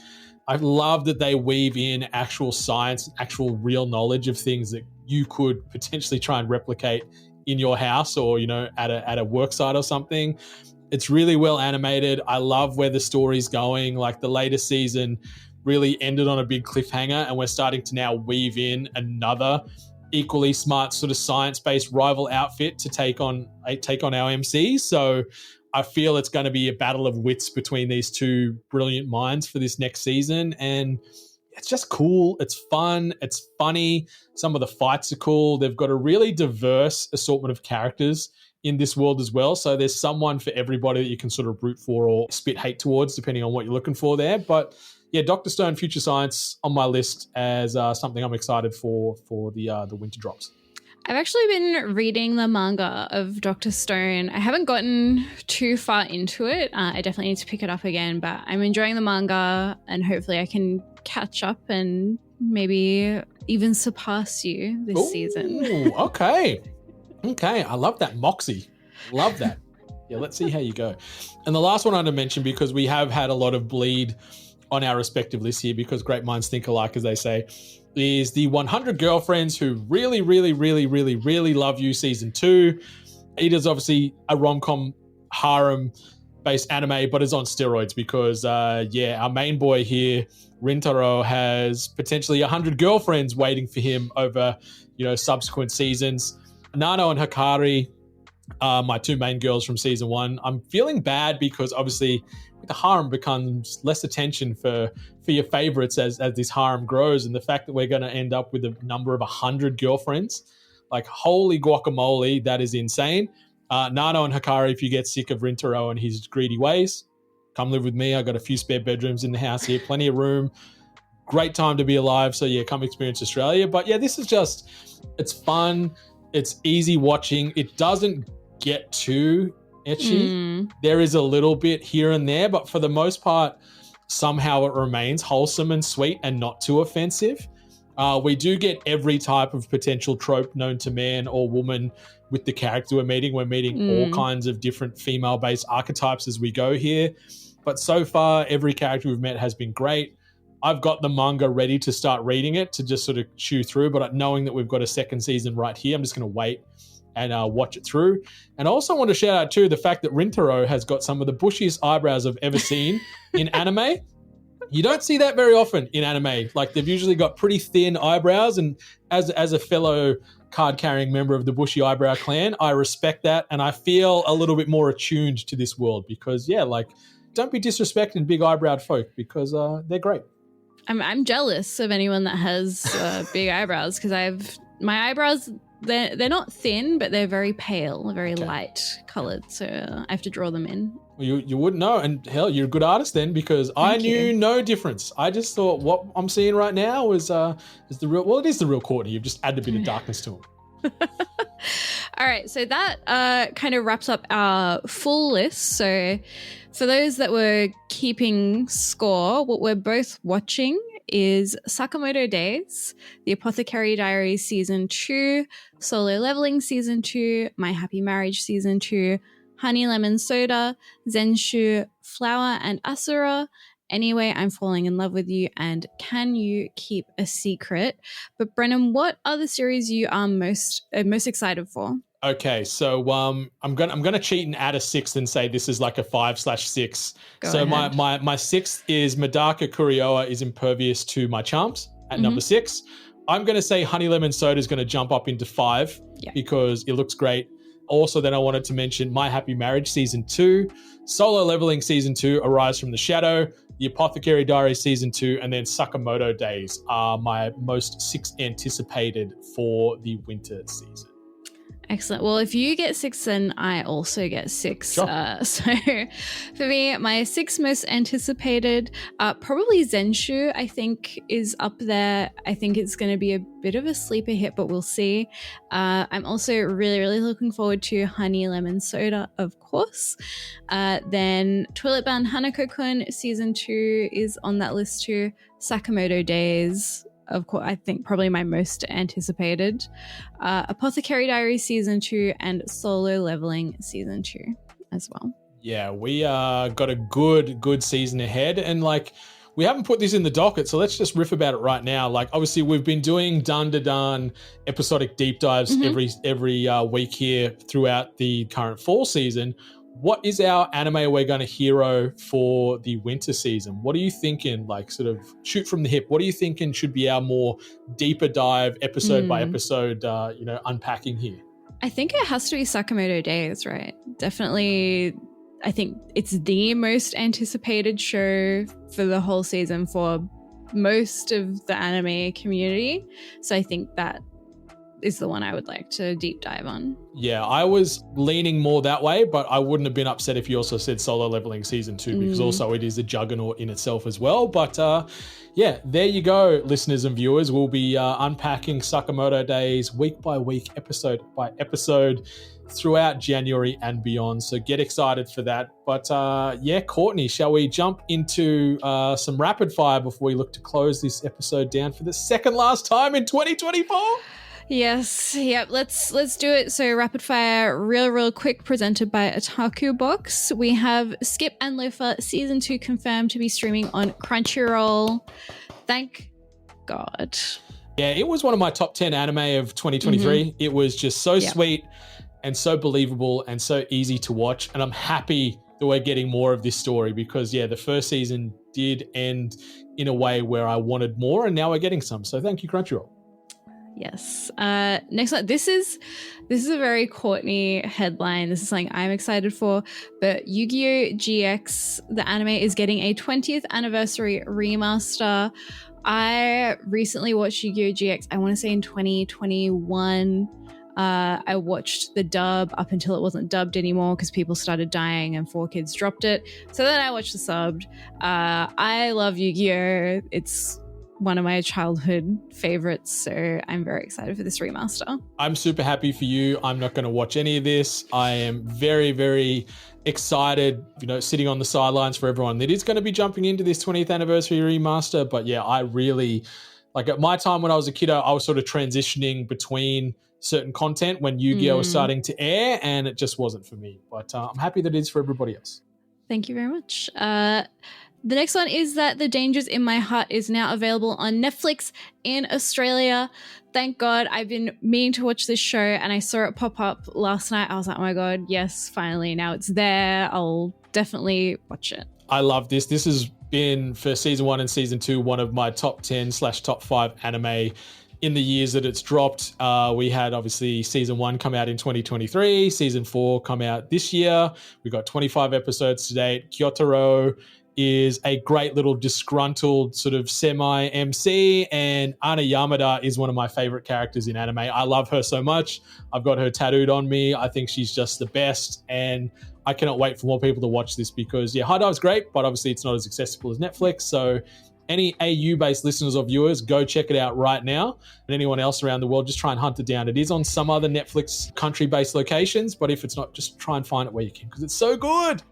I love that they weave in actual science, actual real knowledge of things that you could potentially try and replicate in your house or, at a work site or something. It's really well animated. I love where the story's going. Like, the latest season really ended on a big cliffhanger, and we're starting to now weave in another equally smart sort of science-based rival outfit to take on our MCs. So I feel it's going to be a battle of wits between these two brilliant minds for this next season. And it's just cool. It's fun. It's funny. Some of the fights are cool. They've got a really diverse assortment of characters in this world as well. So there's someone for everybody that you can sort of root for or spit hate towards, depending on what you're looking for there. But yeah, Dr. Stone Future Science on my list as something I'm excited for the winter drops. I've actually been reading the manga of Dr. Stone. I haven't gotten too far into it. I definitely need to pick it up again, but I'm enjoying the manga and hopefully I can catch up and maybe even surpass you this season. Okay. I love that moxie. Love that. Yeah, let's see how you go. And the last one I want to mention, because we have had a lot of bleed on our respective lists here, because great minds think alike, as they say, is the 100 Girlfriends Who Really, Really, Really, Really, Really Love You Season 2. It is obviously a rom-com harem-based anime, but it's on steroids because, our main boy here, Rintaro, has potentially 100 girlfriends waiting for him over, subsequent seasons. Nano and Hikari are my two main girls from season 1. I'm feeling bad because obviously the harem becomes less attention for your favorites as this harem grows, and the fact that we're going to end up with a number of 100 girlfriends, like, holy guacamole, that is insane. Nano and Hikari, if you get sick of Rintaro and his greedy ways, come live with me. I got a few spare bedrooms in the house here, plenty of room, great time to be alive. So yeah, come experience Australia. But yeah, this is just, it's fun, it's easy watching, it doesn't get too ecchi. There is a little bit here and there, but for the most part, somehow it remains wholesome and sweet and not too offensive. We do get every type of potential trope known to man or woman with the character we're meeting. We're meeting all kinds of different female-based archetypes as we go here. But so far, every character we've met has been great. I've got the manga ready to start reading it to just sort of chew through, but knowing that we've got a second season right here, I'm just going to wait and watch it through. And I also want to shout out too the fact that Rintaro has got some of the bushiest eyebrows I've ever seen in anime. You don't see that very often in anime. Like, they've usually got pretty thin eyebrows, and as a fellow card-carrying member of the bushy eyebrow clan, I respect that, and I feel a little bit more attuned to this world because, yeah, like, don't be disrespecting big eyebrowed folk because they're great. I'm jealous of anyone that has big eyebrows because my eyebrows, they're not thin, but they're very pale, very light colored. So I have to draw them in. Well, you wouldn't know, and hell, you're a good artist then because I knew no difference. I just thought what I'm seeing right now is the real. Well, it is the real Courtney. You've just added a bit of darkness to him. All right, so that kind of wraps up our full list. So for those that were keeping score, what we're both watching is Sakamoto Days, The Apothecary Diaries Season 2, Solo Leveling Season 2, My Happy Marriage Season 2, Honey Lemon Soda, Zenshu, Flower and Asura, Anyway, I'm Falling in Love with You, and Can You Keep a Secret? But Brennan, what are the series you are most excited for? Okay, so I'm gonna cheat and add a sixth and say this is like a 5/6. So ahead. my sixth is Madaka Kurioa is impervious to my charms at number 6. I'm gonna say Honey Lemon Soda is gonna jump up into 5 because it looks great. Also, then I wanted to mention My Happy Marriage Season 2, Solo Leveling Season 2, Arise from the Shadow, The Apothecary Diaries Season 2, and then Sakamoto Days are my most 6 anticipated for the winter season. Excellent. Well, if you get 6, then I also get 6. Sure. So for me, my 6 most anticipated, probably Zenshu, I think, is up there. I think it's going to be a bit of a sleeper hit, but we'll see. I'm also really, really looking forward to Honey Lemon Soda, of course. Then Toilet Bound Hanako-kun Season 2 is on that list too. Sakamoto Days, of course, I think probably my most anticipated. Apothecary Diaries Season 2 and Solo Leveling Season 2 as well. Yeah, we got a good season ahead, and like we haven't put this in the docket, so let's just riff about it right now. Like, obviously we've been doing Dandadan episodic deep dives every week here throughout the current fall season. What is our anime we're going to hero for the winter season? What are you thinking? Like, sort of shoot from the hip. What are you thinking should be our more deeper dive, episode by episode, unpacking here? I think it has to be Sakamoto Days, right? Definitely. I think it's the most anticipated show for the whole season for most of the anime community. So I think that is the one I would like to deep dive on. Yeah, I was leaning more that way, but I wouldn't have been upset if you also said Solo Leveling Season 2 because also it is a juggernaut in itself as well. But yeah, there you go, listeners and viewers. We'll be unpacking Sakamoto Days week by week, episode by episode throughout January and beyond. So get excited for that. But yeah, Courtney, shall we jump into some rapid fire before we look to close this episode down for the second last time in 2024? Yes. Yep. Let's do it. So rapid fire, real quick, presented by Otaku Box. We have Skip and Loafer Season 2 confirmed to be streaming on Crunchyroll. Thank God. Yeah, it was one of my top 10 anime of 2023. It was just so sweet and so believable and so easy to watch. And I'm happy that we're getting more of this story because, yeah, the first season did end in a way where I wanted more, and now we're getting some. So thank you, Crunchyroll. Yes. Next one. This is a very Courtney headline. This is something I'm excited for. But Yu-Gi-Oh! GX, the anime, is getting a 20th anniversary remaster. I recently watched Yu-Gi-Oh! GX, I want to say in 2021. I watched the dub up until it wasn't dubbed anymore because people started dying and 4Kids dropped it. So then I watched the subbed. I love Yu-Gi-Oh! It's one of my childhood favorites, so I'm very excited for this remaster. I'm super happy for you. I'm not going to watch any of this. I am very, very excited, sitting on the sidelines for everyone that is going to be jumping into this 20th anniversary remaster. But yeah, I really, like at my time when I was a kiddo, I was sort of transitioning between certain content when Yu-Gi-Oh! Was starting to air, and it just wasn't for me. But I'm happy that it is for everybody else. Thank you very much. The next one is that The Dangers in My Heart is now available on Netflix in Australia. Thank God. I've been meaning to watch this show and I saw it pop up last night. I was like, oh my God, yes, finally. Now it's there. I'll definitely watch it. I love this. This has been, for season 1 and season 2, one of my top 10/top 5 anime in the years that it's dropped. We had obviously season 1 come out in 2023, season 4 come out this year. We've got 25 episodes to date. Kyotaro is a great little disgruntled sort of semi-MC, and Ana Yamada is one of my favorite characters in anime. I love her so much. I've got her tattooed on me. I think she's just the best, and I cannot wait for more people to watch this because, yeah, High Dive's great, but obviously it's not as accessible as Netflix. So any AU-based listeners or viewers, go check it out right now. And anyone else around the world, just try and hunt it down. It is on some other Netflix country-based locations, but if it's not, just try and find it where you can because it's so good.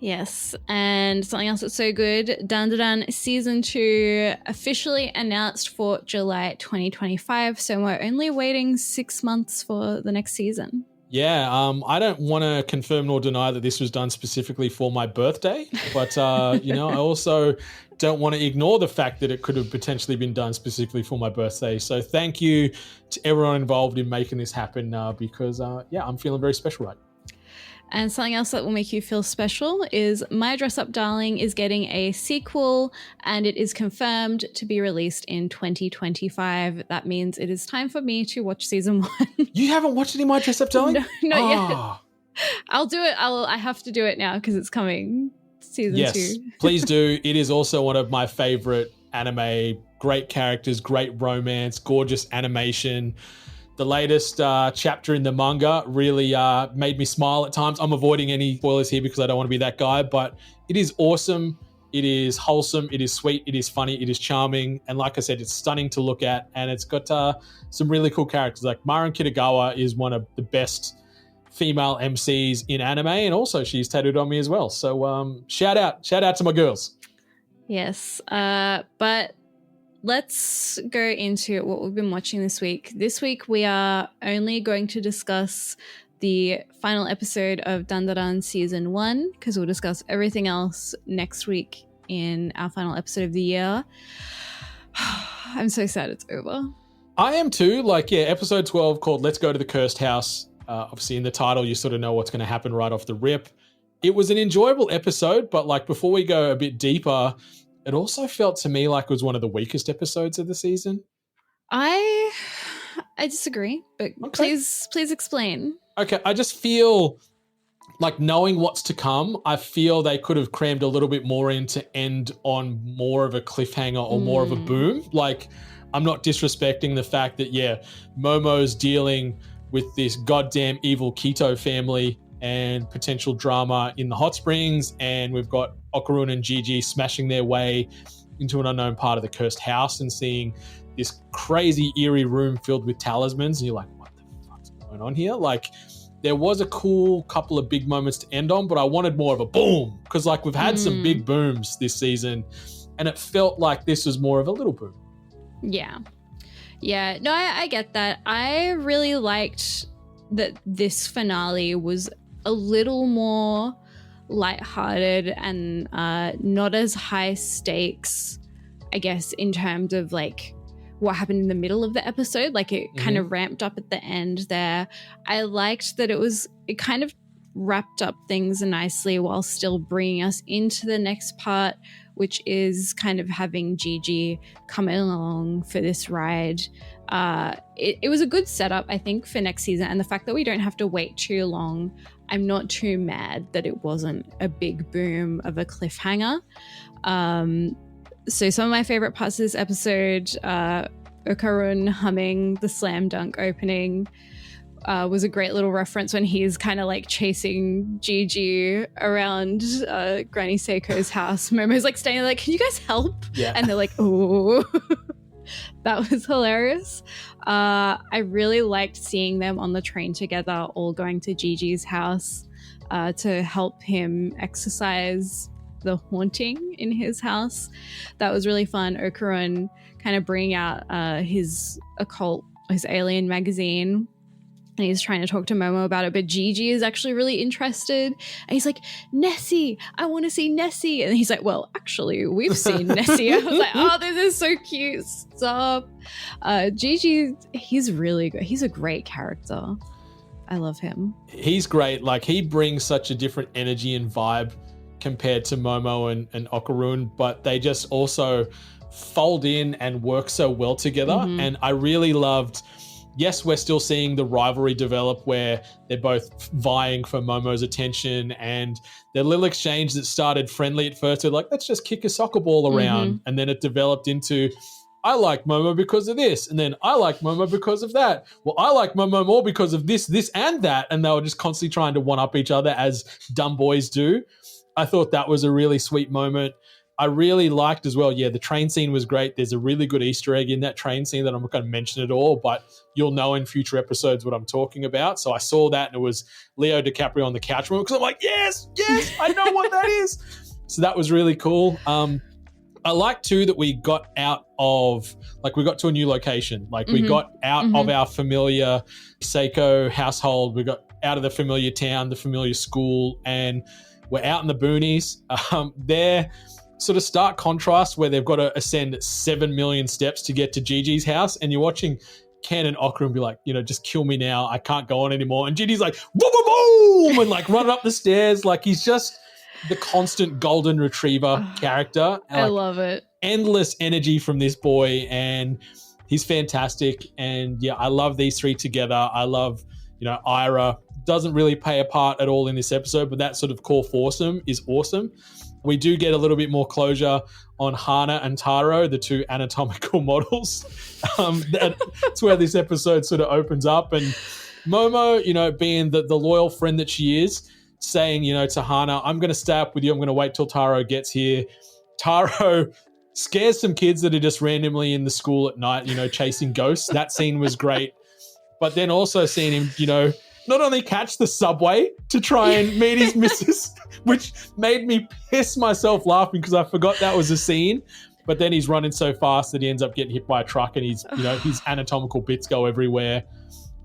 Yes, and something else that's so good, Dandadan Season 2 officially announced for July 2025, so we're only waiting 6 months for the next season. Yeah, I don't want to confirm nor deny that this was done specifically for my birthday, but, I also don't want to ignore the fact that it could have potentially been done specifically for my birthday. So thank you to everyone involved in making this happen because, I'm feeling very special right now. And something else that will make you feel special is My Dress Up Darling is getting a sequel and it is confirmed to be released in 2025. That means it is time for me to watch season 1. You haven't watched any My Dress Up Darling? No, not yet. I'll do it. I have to do it now because it's coming season 2. Yes, please do. It is also one of my favorite anime. Great characters, great romance, gorgeous animation. The latest chapter in the manga really made me smile at times. I'm avoiding any spoilers here because I don't want to be that guy, but it is awesome. It is wholesome. It is sweet. It is funny. It is charming. And like I said, it's stunning to look at. And it's got some really cool characters. Like Marin Kitagawa is one of the best female MCs in anime. And also she's tattooed on me as well. So shout out to my girls. Yes. But let's go into what we've been watching this week. This week, we are only going to discuss the final episode of Dandadan Season 1 because we'll discuss everything else next week in our final episode of the year. I'm so sad it's over. I am too. Episode 12 called Let's Go to the Cursed House. Obviously, in the title, you sort of know what's going to happen right off the rip. It was an enjoyable episode, but before we go a bit deeper, it also felt to me like it was one of the weakest episodes of the season. I disagree, but okay. Please explain. Okay, I just feel like knowing what's to come, I feel they could have crammed a little bit more in to end on more of a cliffhanger or more of a boom. I'm not disrespecting the fact that, Momo's dealing with this goddamn evil Keto family and potential drama in the hot springs, and we've got Okarun and Gigi smashing their way into an unknown part of the cursed house and seeing this crazy eerie room filled with talismans, and you're like, what the fuck's going on here? There was a cool couple of big moments to end on, but I wanted more of a boom because we've had some big booms this season, and it felt like this was more of a little boom. Yeah, no, I get that. I really liked that this finale was a little more lighthearted and not as high stakes, I guess, in terms of what happened in the middle of the episode. It kind of ramped up at the end there. I liked that it kind of wrapped up things nicely while still bringing us into the next part, which is kind of having Gigi coming along for this ride. It was a good setup, I think, for next season, and the fact that we don't have to wait too long, I'm not too mad that it wasn't a big boom of a cliffhanger. So some of my favorite parts of this episode, Okarun humming the slam dunk opening, was a great little reference when he's kind of chasing Gigi around Granny Seiko's house. Momo's standing there can you guys help? Yeah. And they're oh. That was hilarious. I really liked seeing them on the train together, all going to Gigi's house to help him exercise the haunting in his house. That was really fun. Okarun kind of bringing out his occult, his alien magazine, And he's trying to talk to Momo about it, but Gigi is actually really interested. And he's like, Nessie, I want to see Nessie. And he's like, well, actually, we've seen Nessie. I was like, oh, this is so cute. Stop. Gigi, he's really good. He's a great character. I love him. He's great. Like, he brings such a different energy and vibe compared to Momo and Okarun, but they just also fold in and work so well together. Mm-hmm. And I really loved... Yes, we're still seeing the rivalry develop where they're both vying for Momo's attention, and their little exchange that started friendly at first, they're like, let's just kick a soccer ball around. Mm-hmm. And then it developed into, I like Momo because of this. And then I like Momo because of that. Well, I like Momo more because of this, and that. And they were just constantly trying to one-up each other as dumb boys do. I thought that was a really sweet moment. I really liked as well, the train scene was great. There's a really good Easter egg in that train scene that I'm not going to mention at all, but you'll know in future episodes what I'm talking about. So I saw that, and it was Leo DiCaprio on the couch moment, because I'm like, yes, I know what that is. So that was really cool. I like too that we got out of, like, we got to a new location. Like, we got out of our familiar Seiko household. We got out of the familiar town, the familiar school, and we're out in the boonies. They're sort of stark contrast where they've got to ascend 7 million steps to get to Gigi's house, and you're watching Ken and Okarun be like, just kill me now, I can't go on anymore, and Gigi's like, boom, boom, boom, and like running up the stairs. Like, he's just the constant golden retriever character. And I love it. Endless energy from this boy, and he's fantastic. And I love these three together. I love, Ira doesn't really play a part at all in this episode, but that sort of core foursome is awesome. We do get a little bit more closure on Hana and Taro, the two anatomical models. That's where this episode sort of opens up. And Momo, being the loyal friend that she is, saying, to Hana, I'm going to stay up with you. I'm going to wait till Taro gets here. Taro scares some kids that are just randomly in the school at night, chasing ghosts. That scene was great. But then also seeing him, not only catch the subway to try and meet his missus, which made me piss myself laughing because I forgot that was a scene. But then he's running so fast that he ends up getting hit by a truck, and he's, his anatomical bits go everywhere.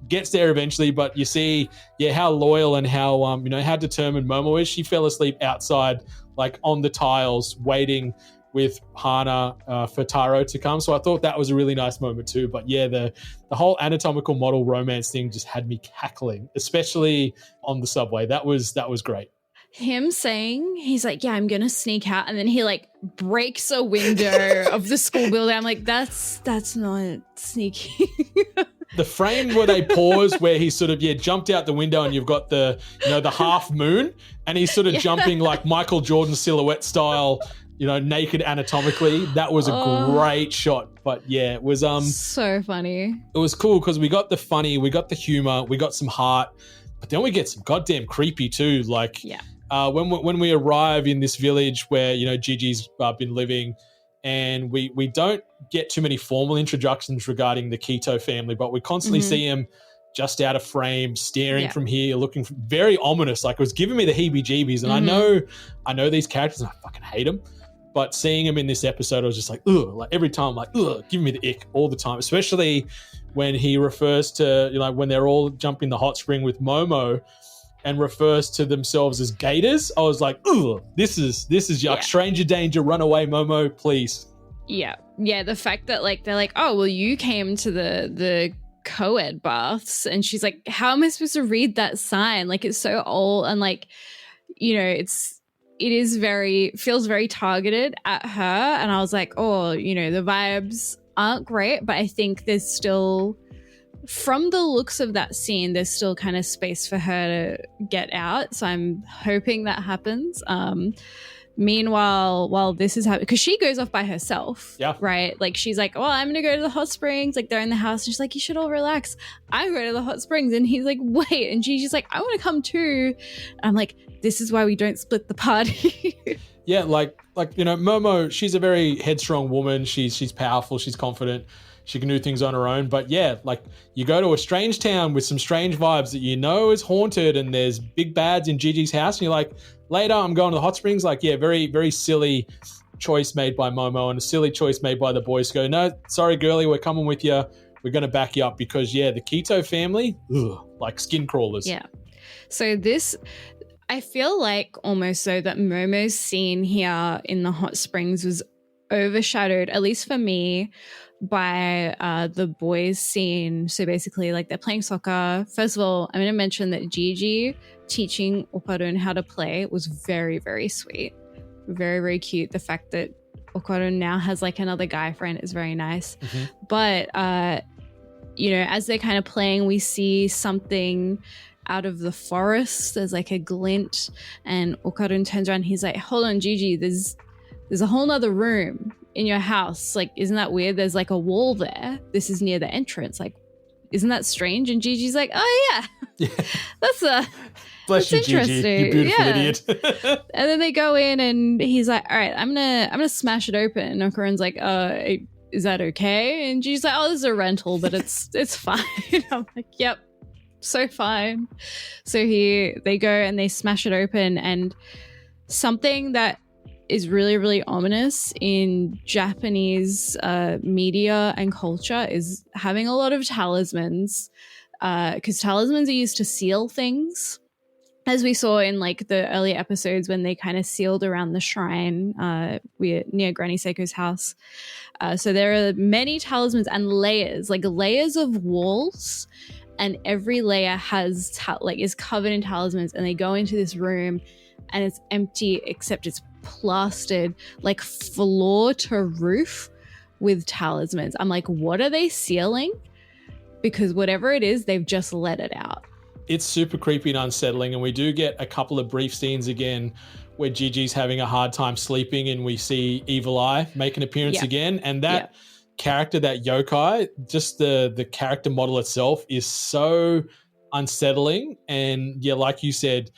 Gets there eventually, but you see, how loyal and how, how determined Momo is. She fell asleep outside, like on the tiles, waiting with Hana for Taro to come. So I thought that was a really nice moment too. But the whole anatomical model romance thing just had me cackling, especially on the subway. That was great. Him saying, he's like, I'm going to sneak out. And then he like breaks a window of the school building. I'm like, that's not sneaking. The frame where they pause, where he sort of, jumped out the window, and you've got the, the half moon, and he's sort of jumping like Michael Jordan silhouette style, naked anatomically. That was a great shot. But it was so funny. It was cool because we got the funny, we got the humor, we got some heart, but then we get some goddamn creepy too. Like when we arrive in this village where Gigi's been living, and we don't get too many formal introductions regarding the Keto family, but we constantly see him just out of frame, staring from here, looking very ominous. Like, it was giving me the heebie-jeebies. And I know these characters, and I fucking hate them. But seeing him in this episode, I was just like, ugh. Like, every time, like, ugh, giving me the ick all the time. Especially when he refers to, when they're all jumping the hot spring with Momo, and refers to themselves as gators. I was like, ugh, this is yuck. Stranger danger, run away, Momo, please. Yeah. The fact that like they're like, oh, well, you came to the co-ed baths, and she's like, how am I supposed to read that sign? Like, it's so old, and like, it is feels very targeted at her. And I was like, oh, the vibes aren't great, but I think there's still, from the looks of that scene, there's still kind of space for her to get out. So I'm hoping that happens. Meanwhile, while this is happening, because she goes off by herself, right? Like, she's like, well, I'm going to go to the hot springs. Like, they're in the house. And she's like, you should all relax. I go to the hot springs. And he's like, wait. And she's like, I want to come too. And I'm like, this is why we don't split the party. Momo, she's a very headstrong woman. She's powerful. She's confident. She can do things on her own. But you go to a strange town with some strange vibes that is haunted, and there's big bads in Gigi's house, and you're like, later I'm going to the hot springs. Like, very, very silly choice made by Momo, and a silly choice made by the boys to go, no, sorry, girlie, we're coming with you. we're going to back you up because, yeah, the Keto family, like skin crawlers. Yeah. So this, I feel like almost so that Momo's scene here in the hot springs was overshadowed, at least for me, by the boys scene. So basically, like, they're playing soccer. First of all, I'm going to mention that Gigi teaching Okarun how to play was very, very sweet. Very, very cute. The fact that Okarun now has like another guy friend is very nice. Mm-hmm. But, you know, as they're kind of playing, we see something out of the forest. There's like a glint, and Okarun turns around. He's like, hold on, Gigi, there's a whole nother room in your house. Like, isn't that weird? There's like a wall there. This is near the entrance. Like, isn't that strange? And Gigi's like, oh yeah, that's Bless you, Gigi, you beautiful idiot. And then they go in, and he's like, all right, I'm gonna smash it open. And Okarun's like, is that okay? And Gigi's like, oh, this is a rental, but it's fine. I'm like, yep, so fine. So they go and they smash it open, and something that is really, really ominous in Japanese media and culture is having a lot of talismans, because talismans are used to seal things, as we saw in like the earlier episodes when they kind of sealed around the shrine near Granny Seiko's house. So there are many talismans and layers, like layers of walls, and every layer has is covered in talismans, and they go into this room and it's empty except it's plastered like floor to roof with talismans. I'm like, what are they sealing? Because whatever it is, they've just let it out. It's super creepy and unsettling, and we do get a couple of brief scenes again where Gigi's having a hard time sleeping, and we see Evil Eye make an appearance again, and that character, that yokai, just the character model itself is so unsettling. And yeah, like you said,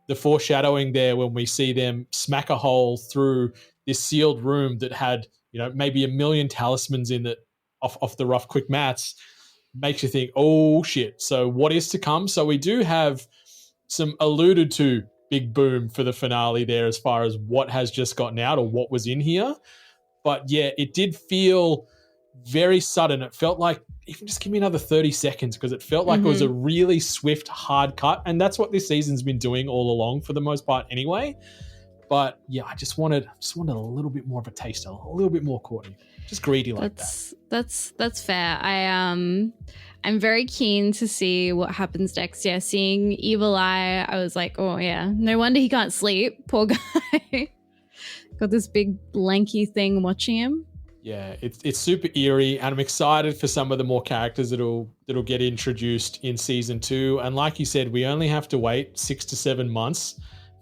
the foreshadowing there when we see them smack a hole through this sealed room that had, you know, maybe 1 million talismans in it off the rough quick maths, makes you think, oh shit, so what is to come? So we do have some alluded to big boom for the finale there as far as what has just gotten out or what was in here. But yeah, it did feel very sudden. It felt like, even just give me another 30 seconds, because it felt like it was a really swift, hard cut. And that's what this season's been doing all along for the most part anyway. But yeah, I just wanted a little bit more of a taste, a little bit more, Courtney. Just greedy like that. That's fair. I'm very keen to see what happens next. Yeah, seeing Evil Eye, I was like, oh yeah, no wonder he can't sleep. Poor guy. Got this big lanky thing watching him. Yeah, it's super eerie, and I'm excited for some of the more characters that'll get introduced in season 2. And like you said, we only have to wait 6 to 7 months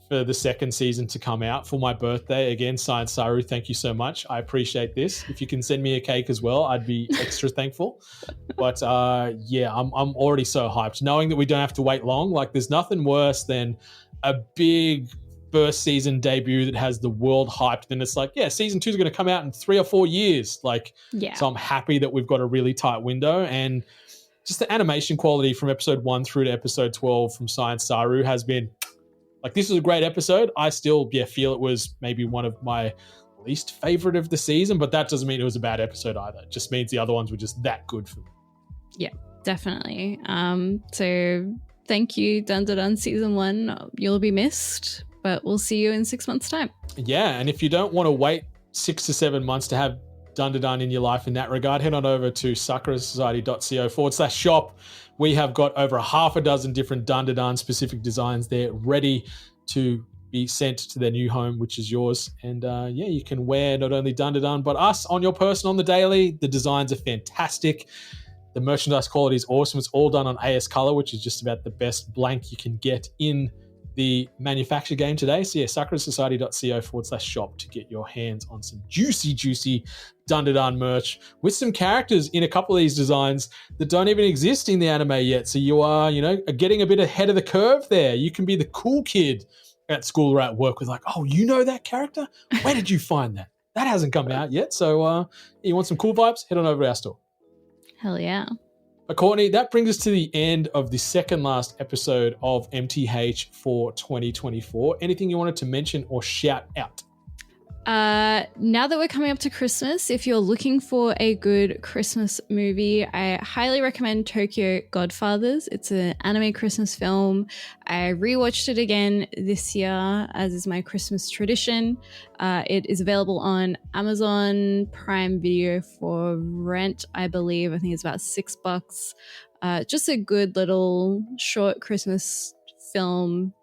for the second season to come out for my birthday. Again, Science Saru, thank you so much. I appreciate this. If you can send me a cake as well, I'd be extra thankful. But yeah, I'm already so hyped, knowing that we don't have to wait long. Like, there's nothing worse than a big first season debut that has the world hyped, then it's like, yeah, season 2 is going to come out in 3 or 4 years. Like, so I'm happy that we've got a really tight window, and just the animation quality from episode 1 through to episode 12 from Science Saru has been like, this was a great episode. I still feel it was maybe one of my least favorite of the season, but that doesn't mean it was a bad episode either. It just means the other ones were just that good for me. Yeah, definitely. So thank you, Dandadan season 1. You'll be missed, but we'll see you in 6 months' time. Yeah, and if you don't want to wait 6 to 7 months to have Dandadan in your life in that regard, head on over to sakurasociety.co/shop. We have got over a half a dozen different Dandadan specific designs there ready to be sent to their new home, which is yours. And yeah, you can wear not only Dandadan, but us on your person on the daily. The designs are fantastic. The merchandise quality is awesome. It's all done on AS Color, which is just about the best blank you can get in the manufactured game today. So yeah, sakurasociety.co/shop to get your hands on some juicy Dandadan merch with some characters in a couple of these designs that don't even exist in the anime yet. So you are, getting a bit ahead of the curve there. You can be the cool kid at school or at work with like, oh, you know that character? Where did you find that? That hasn't come out yet. So you want some cool vibes? Head on over to our store. Hell yeah. But Courtney, that brings us to the end of the second last episode of MTH for 2024. Anything you wanted to mention or shout out? Now that we're coming up to Christmas, if you're looking for a good Christmas movie, I highly recommend Tokyo Godfathers. It's an anime Christmas film. I rewatched it again this year, as is my Christmas tradition. It is available on Amazon Prime Video for rent, I believe. I think it's about $6. Just a good little short Christmas film.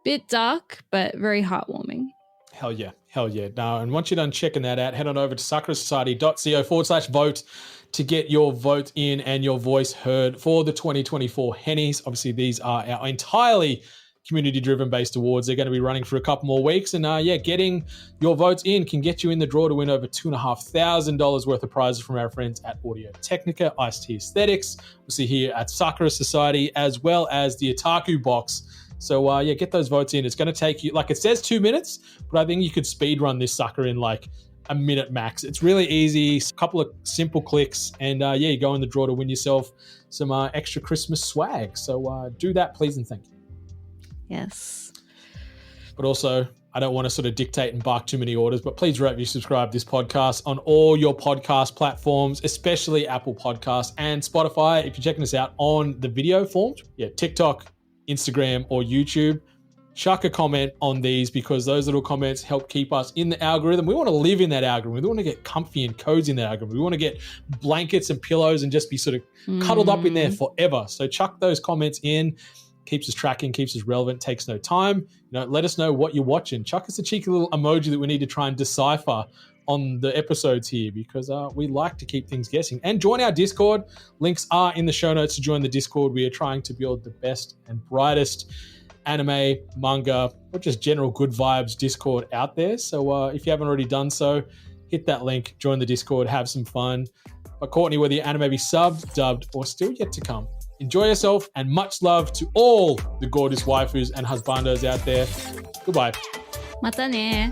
Bit dark, but very heartwarming. Hell yeah. Hell yeah. Now, and once you're done checking that out, head on over to sakurasociety.co/vote to get your vote in and your voice heard for the 2024 Hennies. Obviously, these are our entirely community-driven based awards. They're going to be running for a couple more weeks. And getting your votes in can get you in the draw to win over $2,500 worth of prizes from our friends at Audio Technica, Ice-T Aesthetics. We'll see here at Sakura Society, as well as the Otaku Box. So, get those votes in. It's going to take you, like it says 2 minutes, but I think you could speed run this sucker in like a minute max. It's really easy, a couple of simple clicks, and you go in the draw to win yourself some extra Christmas swag. So do that, please, and thank you. Yes. But also, I don't want to sort of dictate and bark too many orders, but please rate, subscribe this podcast on all your podcast platforms, especially Apple Podcasts and Spotify. If you're checking us out on the video forms, TikTok, Instagram, or YouTube, chuck a comment on these, because those little comments help keep us in the algorithm. We want to live in that algorithm. We want to get comfy and cozy in that algorithm. We want to get blankets and pillows and just be sort of cuddled up in there forever. So chuck those comments in. Keeps us tracking, keeps us relevant, takes no time. Let us know what you're watching. Chuck us a cheeky little emoji that we need to try and decipher on the episodes here, because we like to keep things guessing. And join our Discord. Links are in the show notes to join the Discord. We are trying to build the best and brightest anime, manga, or just general good vibes Discord out there. So if you haven't already done so, hit that link, join the Discord, have some fun. But Courtney, whether your anime be subbed, dubbed, or still yet to come, enjoy yourself, and much love to all the gorgeous waifus and husbandos out there. Goodbye. Mata ne.